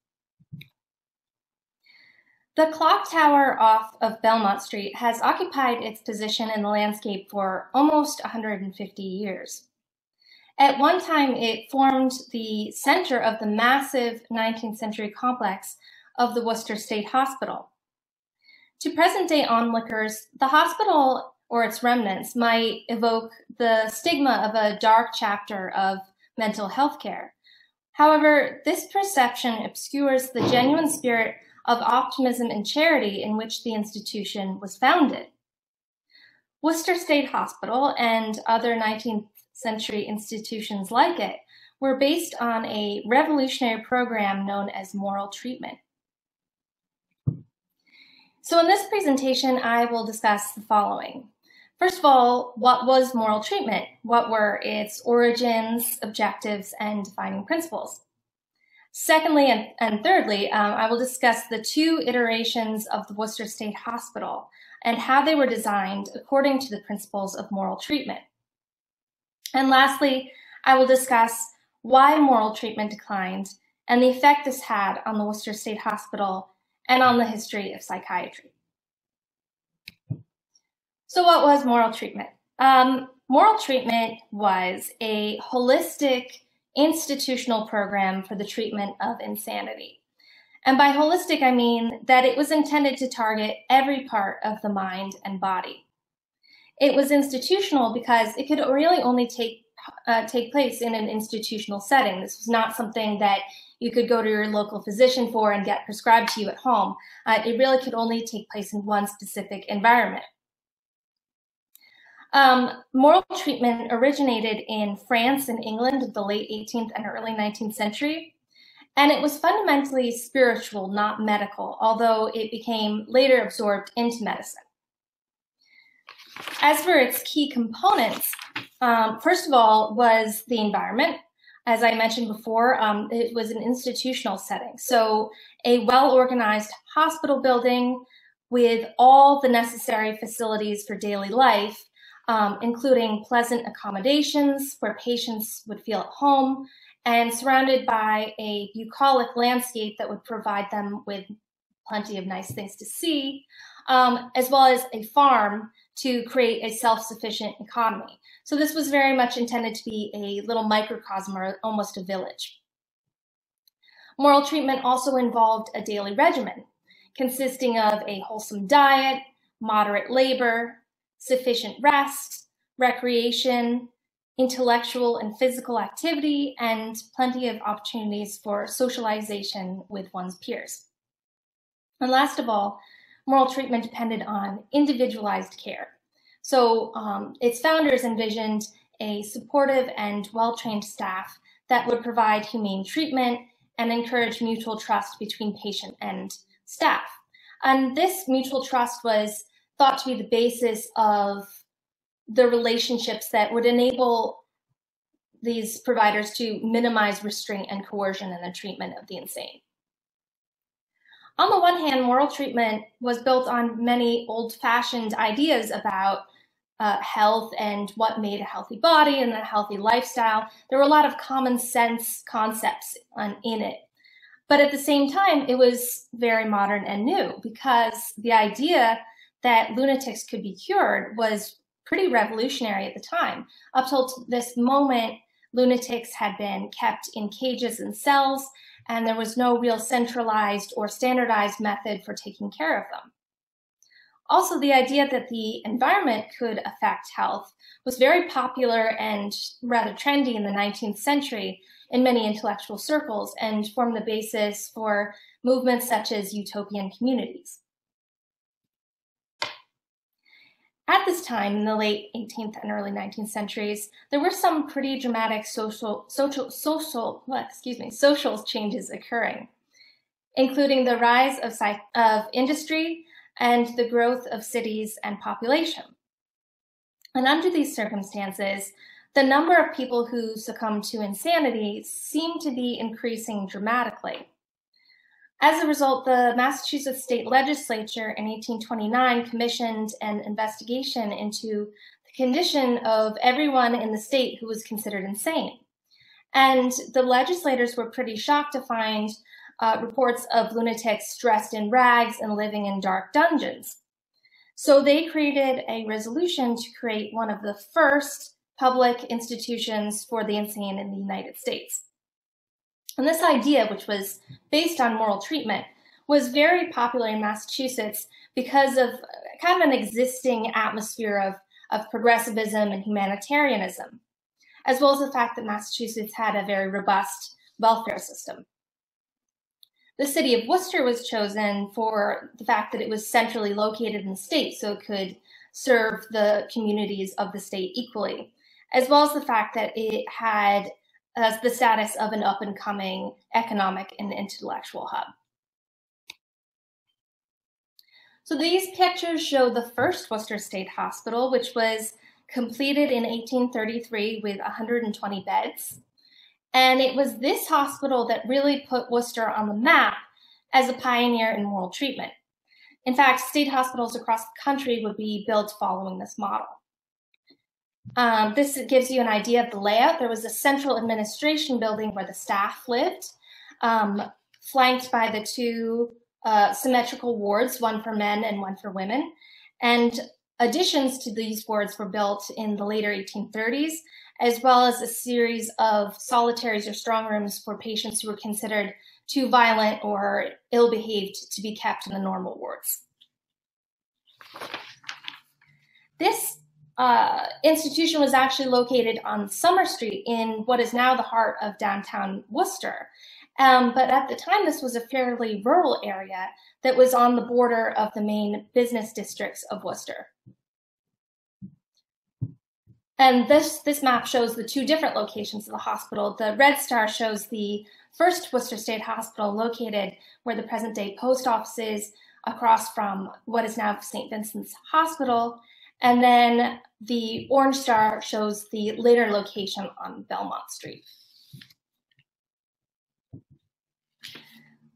The clock tower off of Belmont Street has occupied its position in the landscape for almost 150 years. At one time, it formed the center of the massive 19th century complex of the Worcester State Hospital. To present-day onlookers, the hospital or its remnants might evoke the stigma of a dark chapter of mental health care. However, this perception obscures the genuine spirit of optimism and charity in which the institution was founded. Worcester State Hospital and other 19th century institutions like it were based on a revolutionary program known as moral treatment. So in this presentation, I will discuss the following. First of all, what was moral treatment? What were its origins, objectives, and defining principles? Secondly, and thirdly, I will discuss the two iterations of the Worcester State Hospital and how they were designed according to the principles of moral treatment. And lastly, I will discuss why moral treatment declined and the effect this had on the Worcester State Hospital and on the history of psychiatry. So what was moral treatment? Moral treatment was a holistic institutional program for the treatment of insanity. And by holistic, I mean that it was intended to target every part of the mind and body. It was institutional because it could really only take place in an institutional setting. This was not something that you could go to your local physician for and get prescribed to you at home. It really could only take place in one specific environment. Moral treatment originated in France and England of the late 18th and early 19th century, and it was fundamentally spiritual, not medical, although it became later absorbed into medicine. As for its key components, first of all was the environment. As I mentioned before, it was an institutional setting, so a well-organized hospital building with all the necessary facilities for daily life, including pleasant accommodations where patients would feel at home, and surrounded by a bucolic landscape that would provide them with plenty of nice things to see, as well as a farm to create a self-sufficient economy. So this was very much intended to be a little microcosm or almost a village. Moral treatment also involved a daily regimen consisting of a wholesome diet, moderate labor, sufficient rest, recreation, intellectual and physical activity, and plenty of opportunities for socialization with one's peers. And last of all, moral treatment depended on individualized care. So its founders envisioned a supportive and well-trained staff that would provide humane treatment and encourage mutual trust between patient and staff. And this mutual trust was thought to be the basis of the relationships that would enable these providers to minimize restraint and coercion in the treatment of the insane. On the one hand, moral treatment was built on many old-fashioned ideas about health and what made a healthy body and a healthy lifestyle. There were a lot of common sense concepts in it. But at the same time, it was very modern and new, because the idea that lunatics could be cured was pretty revolutionary at the time. Up till this moment, lunatics had been kept in cages and cells, and there was no real centralized or standardized method for taking care of them. Also, the idea that the environment could affect health was very popular and rather trendy in the 19th century in many intellectual circles, and formed the basis for movements such as utopian communities. At this time, in the late 18th and early 19th centuries, there were some pretty dramatic social changes occurring, including the rise of industry and the growth of cities and population. And under these circumstances, the number of people who succumbed to insanity seemed to be increasing dramatically. As a result, the Massachusetts State Legislature in 1829 commissioned an investigation into the condition of everyone in the state who was considered insane. And the legislators were pretty shocked to find reports of lunatics dressed in rags and living in dark dungeons. So they created a resolution to create one of the first public institutions for the insane in the United States. And this idea, which was based on moral treatment, was very popular in Massachusetts because of kind of an existing atmosphere of progressivism and humanitarianism, as well as the fact that Massachusetts had a very robust welfare system. The city of Worcester was chosen for the fact that it was centrally located in the state, so it could serve the communities of the state equally, as well as the fact that it had the status of an up-and-coming economic and intellectual hub. So these pictures show the first Worcester State Hospital, which was completed in 1833 with 120 beds. And it was this hospital that really put Worcester on the map as a pioneer in moral treatment. In fact, state hospitals across the country would be built following this model. This gives you an idea of the layout. There was a central administration building where the staff lived, flanked by the two symmetrical wards, one for men and one for women. And additions to these wards were built in the later 1830s, as well as a series of solitaries or strong rooms for patients who were considered too violent or ill-behaved to be kept in the normal wards. This institution was actually located on Summer Street in what is now the heart of downtown Worcester. But at the time, this was a fairly rural area that was on the border of the main business districts of Worcester. And this map shows the two different locations of the hospital. The red star shows the first Worcester State Hospital, located where the present-day post office is, across from what is now St. Vincent's Hospital. And then the orange star shows the later location on Belmont Street.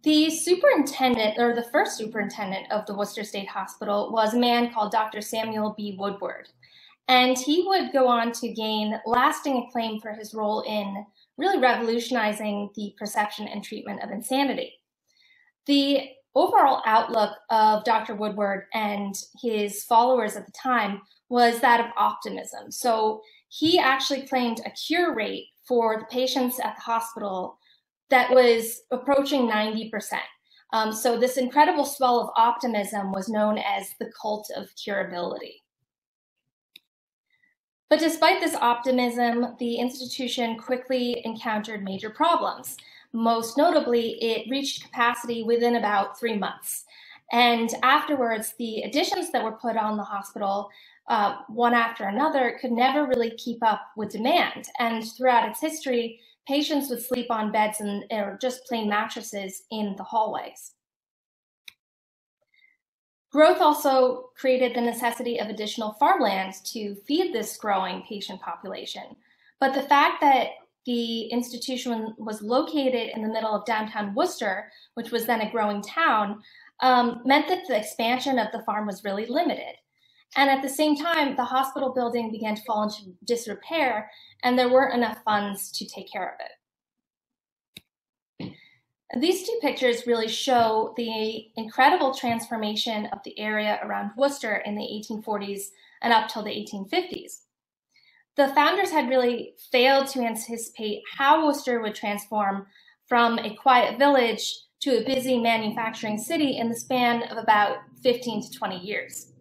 The superintendent, or the first superintendent of the Worcester State Hospital, was a man called Dr. Samuel B Woodward. And he would go on to gain lasting acclaim for his role in really revolutionizing the perception and treatment of insanity. The overall outlook of Dr. Woodward and his followers at the time was that of optimism. So he actually claimed a cure rate for the patients at the hospital that was approaching 90%. So this incredible swell of optimism was known as the cult of curability. But despite this optimism, the institution quickly encountered major problems. Most notably, it reached capacity within about 3 months. And afterwards, the additions that were put on the hospital, one after another, could never really keep up with demand. And throughout its history, patients would sleep on beds or just plain mattresses in the hallways. Growth also created the necessity of additional farmland to feed this growing patient population. But the fact that the institution was located in the middle of downtown Worcester, which was then a growing town, meant that the expansion of the farm was really limited. And at the same time, the hospital building began to fall into disrepair, and there weren't enough funds to take care of it. These two pictures really show the incredible transformation of the area around Worcester in the 1840s and up till the 1850s. The founders had really failed to anticipate how Worcester would transform from a quiet village to a busy manufacturing city in the span of about 15 to 20 years.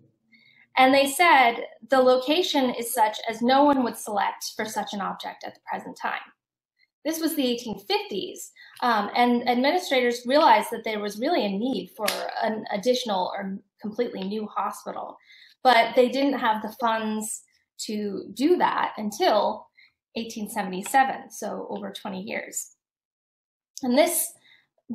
And they said the location is such as no one would select for such an object at the present time. This was the 1850s, and administrators realized that there was really a need for an additional or completely new hospital, but they didn't have the funds to do that until 1877, so over 20 years. And this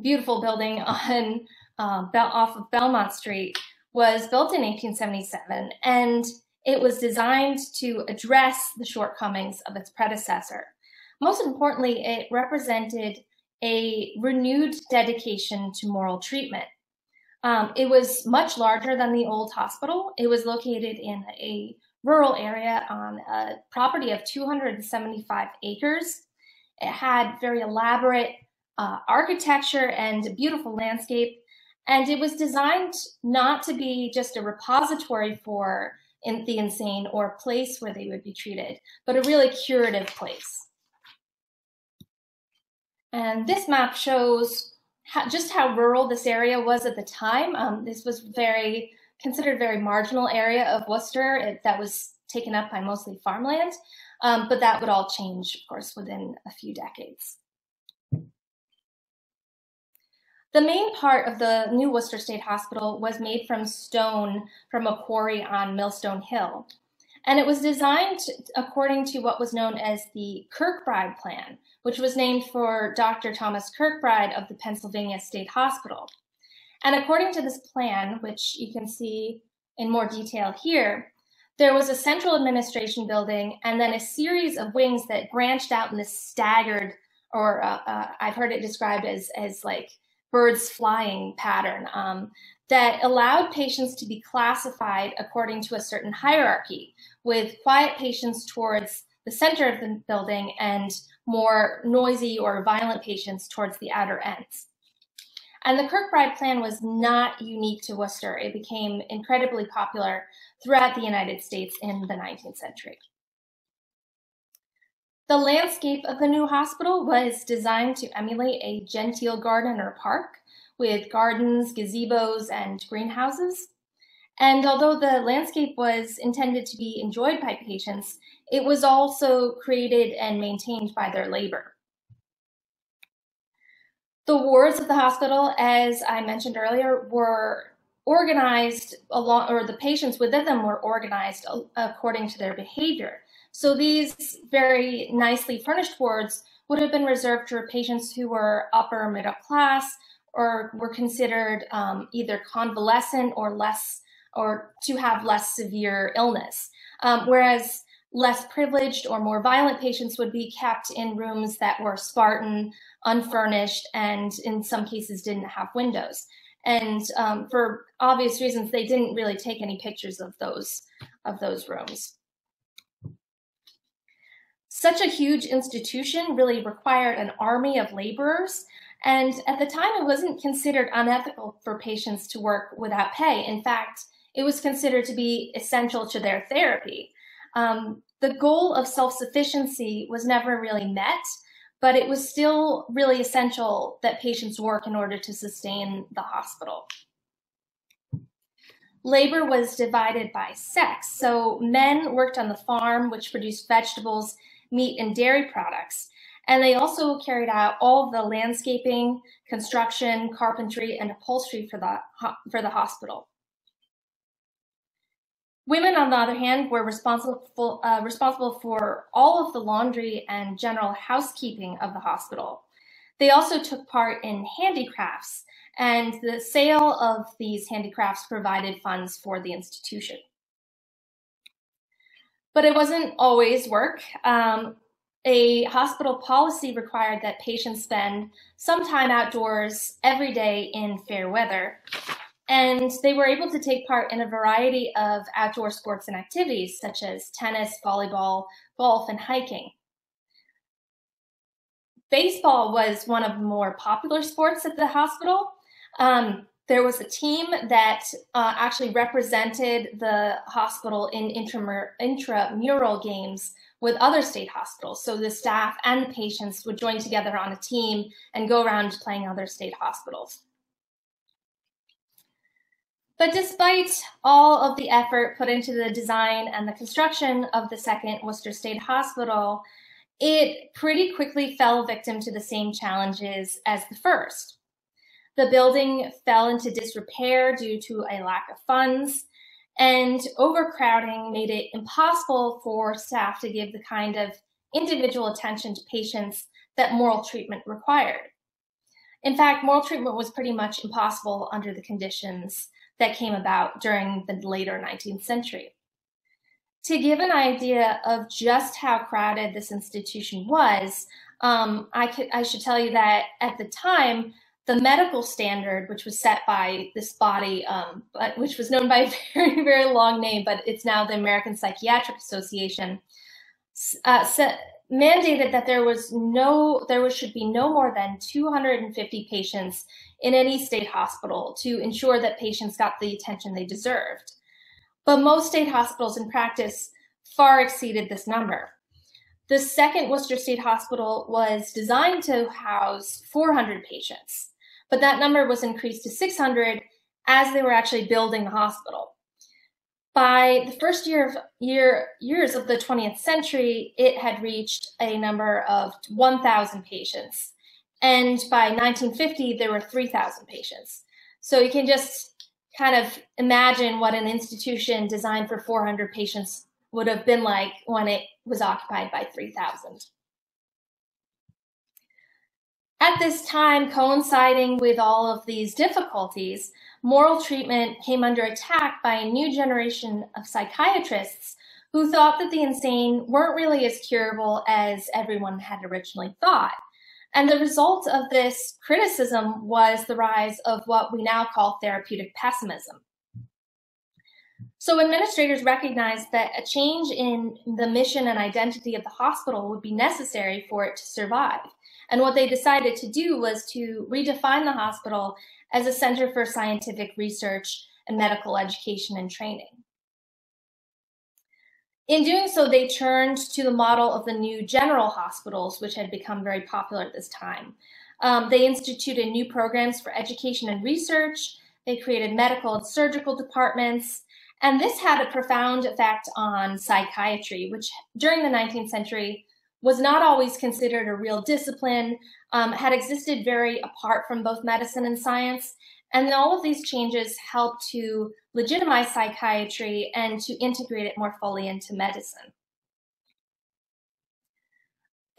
beautiful building on off of Belmont Street was built in 1877, and it was designed to address the shortcomings of its predecessor. Most importantly, it represented a renewed dedication to moral treatment. It was much larger than the old hospital. It was located in a rural area on a property of 275 acres. It had very elaborate architecture and a beautiful landscape. And it was designed not to be just a repository for the insane or a place where they would be treated, but a really curative place. And this map shows just how rural this area was at the time. This was considered very marginal area of Worcester that was taken up by mostly farmland, but that would all change, of course, within a few decades. The main part of the new Worcester State Hospital was made from stone from a quarry on Millstone Hill. And it was designed according to what was known as the Kirkbride Plan, which was named for Dr. Thomas Kirkbride of the Pennsylvania State Hospital. And according to this plan, which you can see in more detail here, there was a central administration building and then a series of wings that branched out in this staggered, or I've heard it described as like birds flying pattern, that allowed patients to be classified according to a certain hierarchy, with quiet patients towards the center of the building and more noisy or violent patients towards the outer ends. And the Kirkbride Plan was not unique to Worcester. It became incredibly popular throughout the United States in the 19th century. The landscape of the new hospital was designed to emulate a genteel garden or park with gardens, gazebos, and greenhouses. And although the landscape was intended to be enjoyed by patients, it was also created and maintained by their labor. The wards of the hospital, as I mentioned earlier, were organized along, or the patients within them were organized according to their behavior. So these very nicely furnished wards would have been reserved for patients who were upper middle class or were considered either convalescent or to have less severe illness, whereas less privileged or more violent patients would be kept in rooms that were Spartan, unfurnished, and in some cases didn't have windows. And for obvious reasons, they didn't really take any pictures of those rooms. Such a huge institution really required an army of laborers, And at the time, it wasn't considered unethical for patients to work without pay. In fact, it was considered to be essential to their therapy. The goal of self-sufficiency was never really met, but it was still really essential that patients work in order to sustain the hospital. Labor was divided by sex. So men worked on the farm, which produced vegetables, meat, and dairy products. And they also carried out all of the landscaping, construction, carpentry, and upholstery for the hospital. Women, on the other hand, were responsible for all of the laundry and general housekeeping of the hospital. They also took part in handicrafts, and the sale of these handicrafts provided funds for the institution. But it wasn't always work. A hospital policy required that patients spend some time outdoors every day in fair weather. And they were able to take part in a variety of outdoor sports and activities, such as tennis, volleyball, golf, and hiking. Baseball was one of the more popular sports at the hospital. There was a team that actually represented the hospital in intramural games with other state hospitals. So the staff and the patients would join together on a team and go around playing other state hospitals. But despite all of the effort put into the design and the construction of the second Worcester State Hospital, it pretty quickly fell victim to the same challenges as the first. The building fell into disrepair due to a lack of funds, and overcrowding made it impossible for staff to give the kind of individual attention to patients that moral treatment required. In fact, moral treatment was pretty much impossible under the conditions that came about during the later 19th century. To give an idea of just how crowded this institution was, I should tell you that at the time, the medical standard, which was set by this body, which was known by a very, very long name, but it's now the American Psychiatric Association, mandated that there should be no more than 250 patients in any state hospital to ensure that patients got the attention they deserved. But most state hospitals in practice far exceeded this number. The second Worcester State Hospital was designed to house 400 patients, but that number was increased to 600 as they were actually building the hospital. By the first years of the 20th century, it had reached a number of 1,000 patients. And by 1950, there were 3,000 patients. So you can just kind of imagine what an institution designed for 400 patients would have been like when it was occupied by 3,000. At this time, coinciding with all of these difficulties, moral treatment came under attack by a new generation of psychiatrists who thought that the insane weren't really as curable as everyone had originally thought. And the result of this criticism was the rise of what we now call therapeutic pessimism. So administrators recognized that a change in the mission and identity of the hospital would be necessary for it to survive. And what they decided to do was to redefine the hospital as a center for scientific research and medical education and training. In doing so, they turned to the model of the new general hospitals, which had become very popular at this time. They instituted new programs for education and research. They created medical and surgical departments. And this had a profound effect on psychiatry, which during the 19th century was not always considered a real discipline, had existed very apart from both medicine and science. And all of these changes helped to legitimize psychiatry and to integrate it more fully into medicine.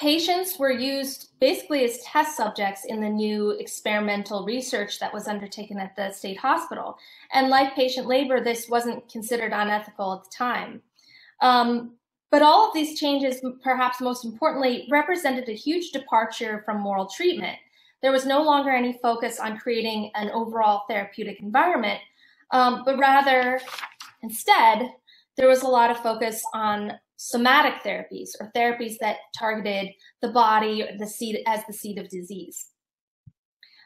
Patients were used basically as test subjects in the new experimental research that was undertaken at the state hospital. And like patient labor, this wasn't considered unethical at the time. But all of these changes, perhaps most importantly, represented a huge departure from moral treatment. There was no longer any focus on creating an overall therapeutic environment, but rather, instead, there was a lot of focus on somatic therapies, or therapies that targeted the body as the seat of disease.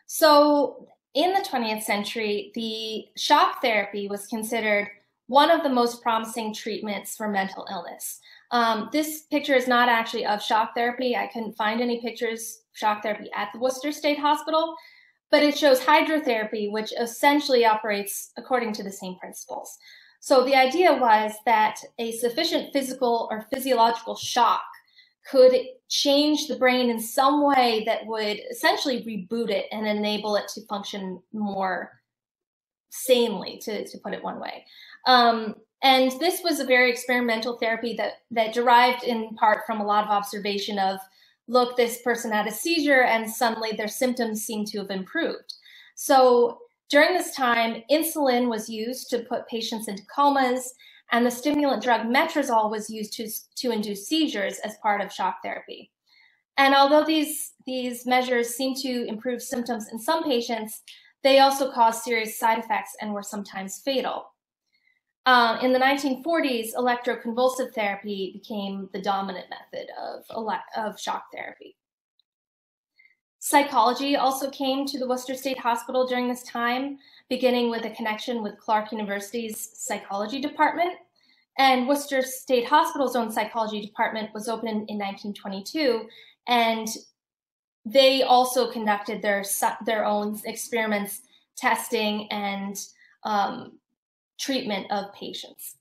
So in the 20th century, the shock therapy was considered one of the most promising treatments for mental illness. This picture is not actually of shock therapy. I couldn't find any pictures of shock therapy at the Worcester State Hospital, but it shows hydrotherapy, which essentially operates according to the same principles. So the idea was that a sufficient physical or physiological shock could change the brain in some way that would essentially reboot it and enable it to function more sanely, to put it one way. And this was a very experimental therapy that derived in part from a lot of observation of, look, this person had a seizure and suddenly their symptoms seem to have improved. So during this time, insulin was used to put patients into comas, and the stimulant drug metrazole was used to induce seizures as part of shock therapy. And although these measures seem to improve symptoms in some patients, they also caused serious side effects and were sometimes fatal. In the 1940s, electroconvulsive therapy became the dominant method of shock therapy. Psychology also came to the Worcester State Hospital during this time, beginning with a connection with Clark University's psychology department. And Worcester State Hospital's own psychology department was opened in 1922, and they also conducted their own experiments, testing, and treatment of patients.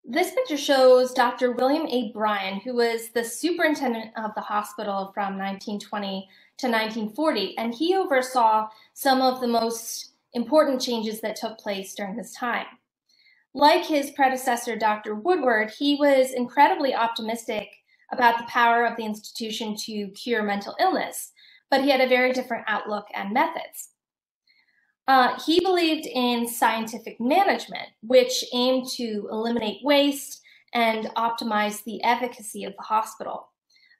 This picture shows Dr. William A. Bryan, who was the superintendent of the hospital from 1920 to 1940, and he oversaw some of the most important changes that took place during this time. Like his predecessor, Dr. Woodward, he was incredibly optimistic about the power of the institution to cure mental illness, but he had a very different outlook and methods. He believed in scientific management, which aimed to eliminate waste and optimize the efficacy of the hospital.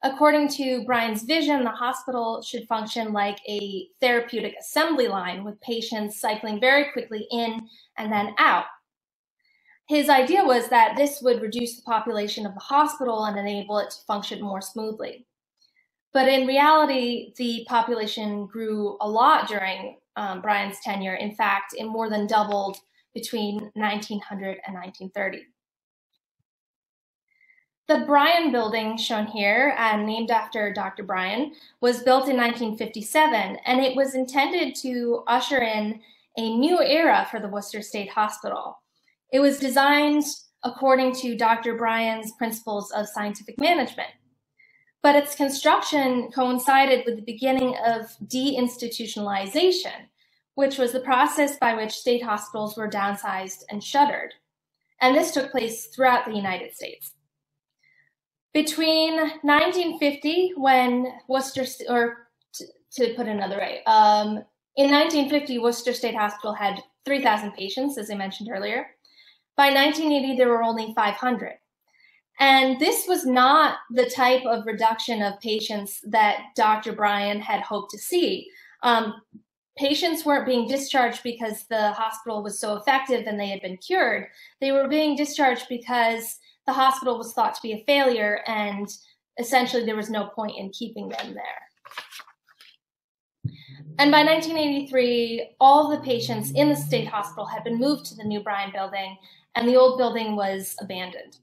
According to Bryan's vision, the hospital should function like a therapeutic assembly line with patients cycling very quickly in and then out. His idea was that this would reduce the population of the hospital and enable it to function more smoothly. But in reality, the population grew a lot during Bryan's tenure. In fact, it more than doubled between 1900 and 1930. The Bryan building, shown here, named after Dr. Bryan, was built in 1957, and it was intended to usher in a new era for the Worcester State Hospital. It was designed according to Dr. Bryan's principles of scientific management, but its construction coincided with the beginning of deinstitutionalization, which was the process by which state hospitals were downsized and shuttered. And this took place throughout the United States. Between 1950, when Worcester, or to put another way, in 1950, Worcester State Hospital had 3,000 patients, as I mentioned earlier. By 1980, there were only 500. And this was not the type of reduction of patients that Dr. Bryan had hoped to see. Patients weren't being discharged because the hospital was so effective and they had been cured. They were being discharged because the hospital was thought to be a failure, and essentially there was no point in keeping them there. And by 1983, all the patients in the state hospital had been moved to the new Bryan building, and the old building was abandoned.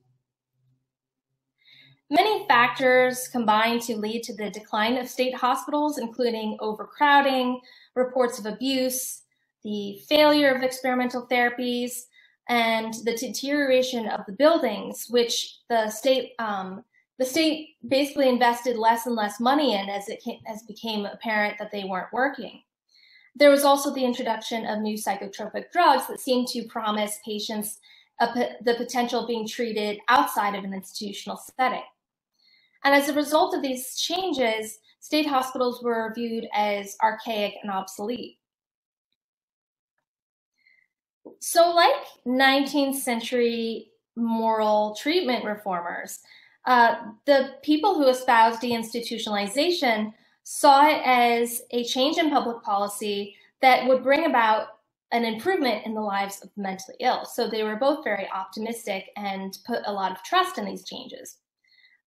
Many factors combined to lead to the decline of state hospitals, including overcrowding, reports of abuse, the failure of experimental therapies, and the deterioration of the buildings, which the state basically invested less and less money in as it became apparent that they weren't working. There was also the introduction of new psychotropic drugs that seemed to promise patients the potential of being treated outside of an institutional setting. And as a result of these changes, state hospitals were viewed as archaic and obsolete. So like 19th century moral treatment reformers, the people who espoused deinstitutionalization saw it as a change in public policy that would bring about an improvement in the lives of the mentally ill. So they were both very optimistic and put a lot of trust in these changes.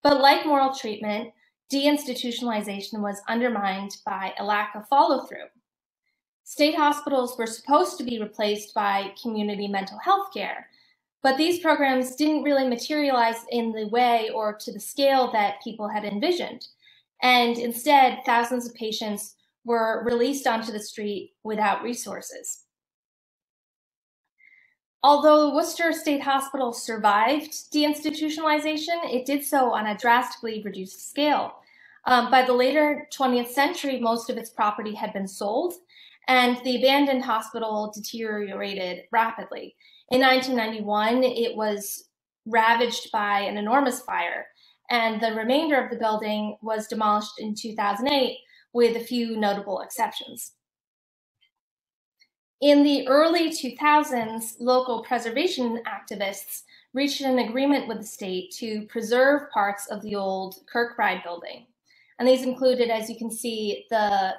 But like moral treatment, deinstitutionalization was undermined by a lack of follow-through. State hospitals were supposed to be replaced by community mental health care, but these programs didn't really materialize in the way or to the scale that people had envisioned. And instead, thousands of patients were released onto the street without resources. Although Worcester State Hospital survived deinstitutionalization, it did so on a drastically reduced scale. By the later 20th century, most of its property had been sold, and the abandoned hospital deteriorated rapidly. In 1991, it was ravaged by an enormous fire, and the remainder of the building was demolished in 2008, with a few notable exceptions. In the early 2000s, local preservation activists reached an agreement with the state to preserve parts of the old Kirkbride building. And these included, as you can see, the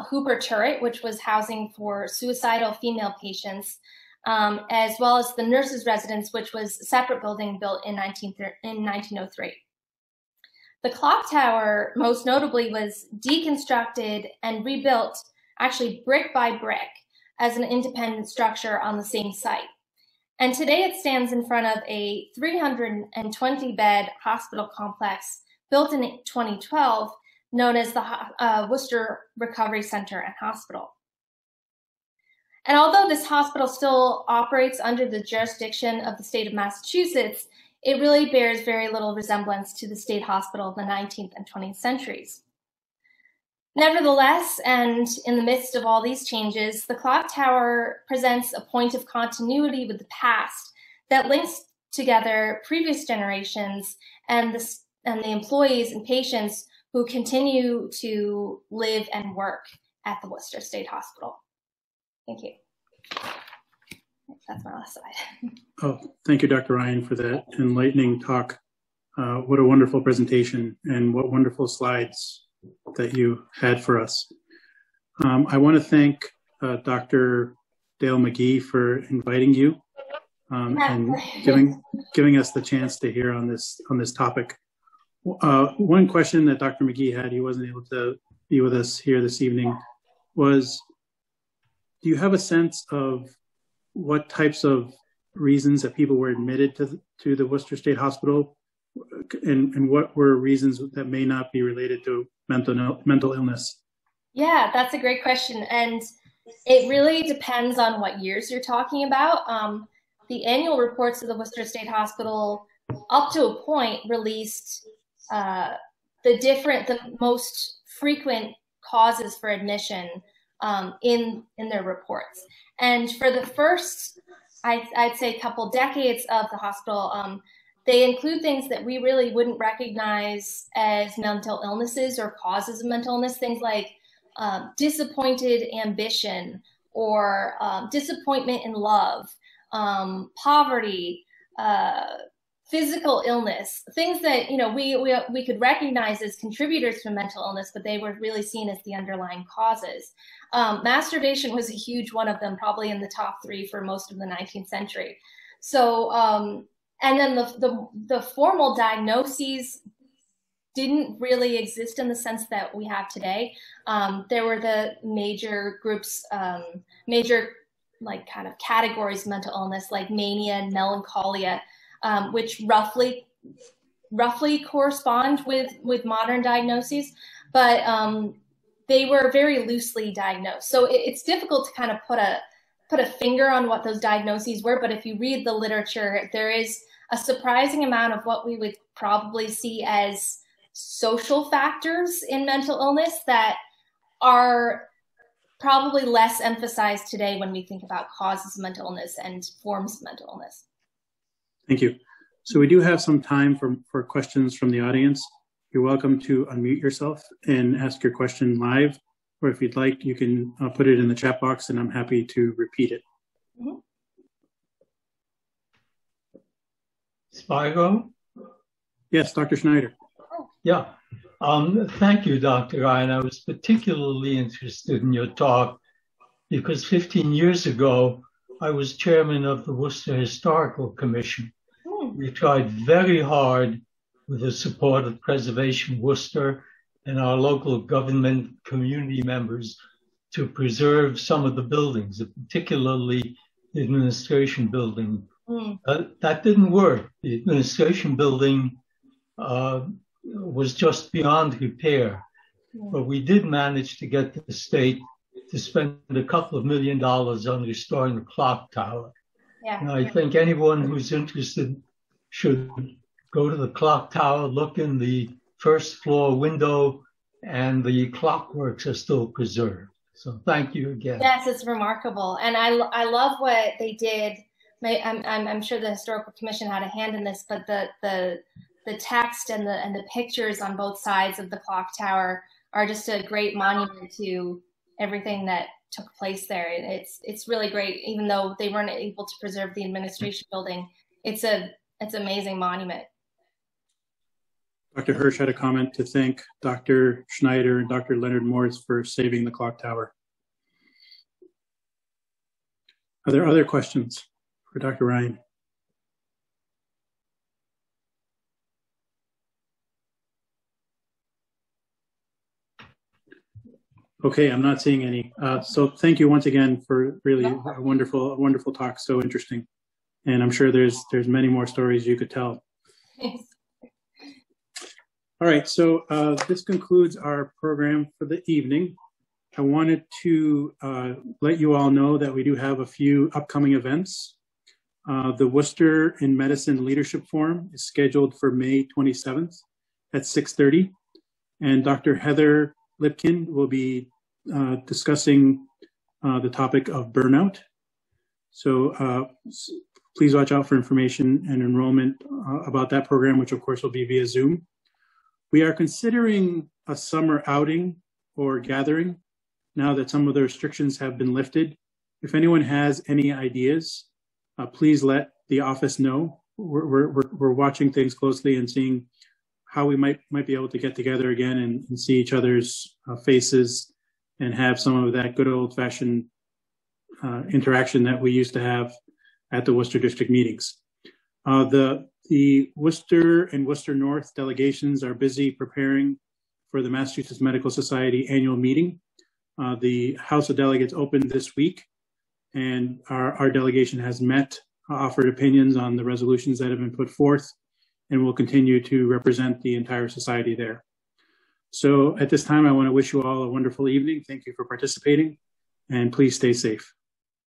Hooper turret, which was housing for suicidal female patients, as well as the nurses' residence, which was a separate building built in 1903. The clock tower, most notably, was deconstructed and rebuilt, actually brick by brick, as an independent structure on the same site. And today it stands in front of a 320-bed hospital complex built in 2012, known as the Worcester Recovery Center and Hospital. And although this hospital still operates under the jurisdiction of the state of Massachusetts, it really bears very little resemblance to the state hospital of the 19th and 20th centuries. Nevertheless, and in the midst of all these changes, the clock tower presents a point of continuity with the past that links together previous generations and the employees and patients who continue to live and work at the Worcester State Hospital. Thank you. That's my last slide. Oh, thank you, Dr. Ryan, for that enlightening talk. What a wonderful presentation and what wonderful slides that you had for us. I want to thank Dr. Dale McGee for inviting you and giving us the chance to hear on this topic. One question that Dr. McGee had, he wasn't able to be with us here this evening, was, do you have a sense of what types of reasons that people were admitted to the Worcester State Hospital, and what were reasons that may not be related to mental illness? Yeah, that's a great question. And it really depends on what years you're talking about. The annual reports of the Worcester State Hospital, up to a point, released the most frequent causes for admission in their reports. And for the first, I'd say, couple decades of the hospital, they include things that we really wouldn't recognize as mental illnesses or causes of mental illness, things like disappointed ambition or disappointment in love, poverty, physical illness, things that we could recognize as contributors to mental illness, but they were really seen as the underlying causes. Masturbation was a huge one of them, probably in the top 3 for most of the 19th century. So, and then the formal diagnoses didn't really exist in the sense that we have today. There were the major groups, major like kind of categories of mental illness, like mania and melancholia, which roughly correspond with modern diagnoses, but they were very loosely diagnosed. So it's difficult to kind of put a finger on what those diagnoses were, but if you read the literature, there is a surprising amount of what we would probably see as social factors in mental illness that are probably less emphasized today when we think about causes of mental illness and forms of mental illness. Thank you. So we do have some time for questions from the audience. You're welcome to unmute yourself and ask your question live, or if you'd like, you can put it in the chat box and I'm happy to repeat it. Mm-hmm. Spigo? Yes, Dr. Schneider. Yeah. Thank you, Dr. Ryan. I was particularly interested in your talk because 15 years ago, I was chairman of the Worcester Historical Commission. We tried very hard with the support of Preservation Worcester and our local government community members to preserve some of the buildings, particularly the administration building. That didn't work. The administration building was just beyond repair. But we did manage to get the state to spend a couple of $1 million on restoring the clock tower. Yeah. And I think anyone who's interested should go to the clock tower, look in the first floor window, and the clockworks are still preserved. So thank you again. Yes, it's remarkable. And I love what they did. I'm sure the Historical Commission had a hand in this, but the text and the pictures on both sides of the clock tower are just a great monument to everything that took place there. It's really great, even though they weren't able to preserve the administration building. It's an amazing monument. Dr. Hirsch had a comment to thank Dr. Schneider and Dr. Leonard Morris for saving the clock tower. Are there other questions for Dr. Ryan? Okay, I'm not seeing any. So thank you once again for really a wonderful talk. So interesting, and I'm sure there's many more stories you could tell. Thanks. All right, so this concludes our program for the evening. I wanted to let you all know that we do have a few upcoming events. The Worcester in Medicine Leadership Forum is scheduled for May 27th at 6:30, and Dr. Heather Lipkin will be discussing the topic of burnout. So please watch out for information and enrollment about that program, which of course will be via Zoom. We are considering a summer outing or gathering now that some of the restrictions have been lifted. If anyone has any ideas, please let the office know. We're watching things closely and seeing how we might be able to get together again and see each other's faces and have some of that good old-fashioned interaction that we used to have at the Worcester District meetings. The Worcester and Worcester North delegations are busy preparing for the Massachusetts Medical Society annual meeting. The House of Delegates opened this week, and our delegation has met, offered opinions on the resolutions that have been put forth, and will continue to represent the entire society there. So at this time, I want to wish you all a wonderful evening. Thank you for participating, and please stay safe.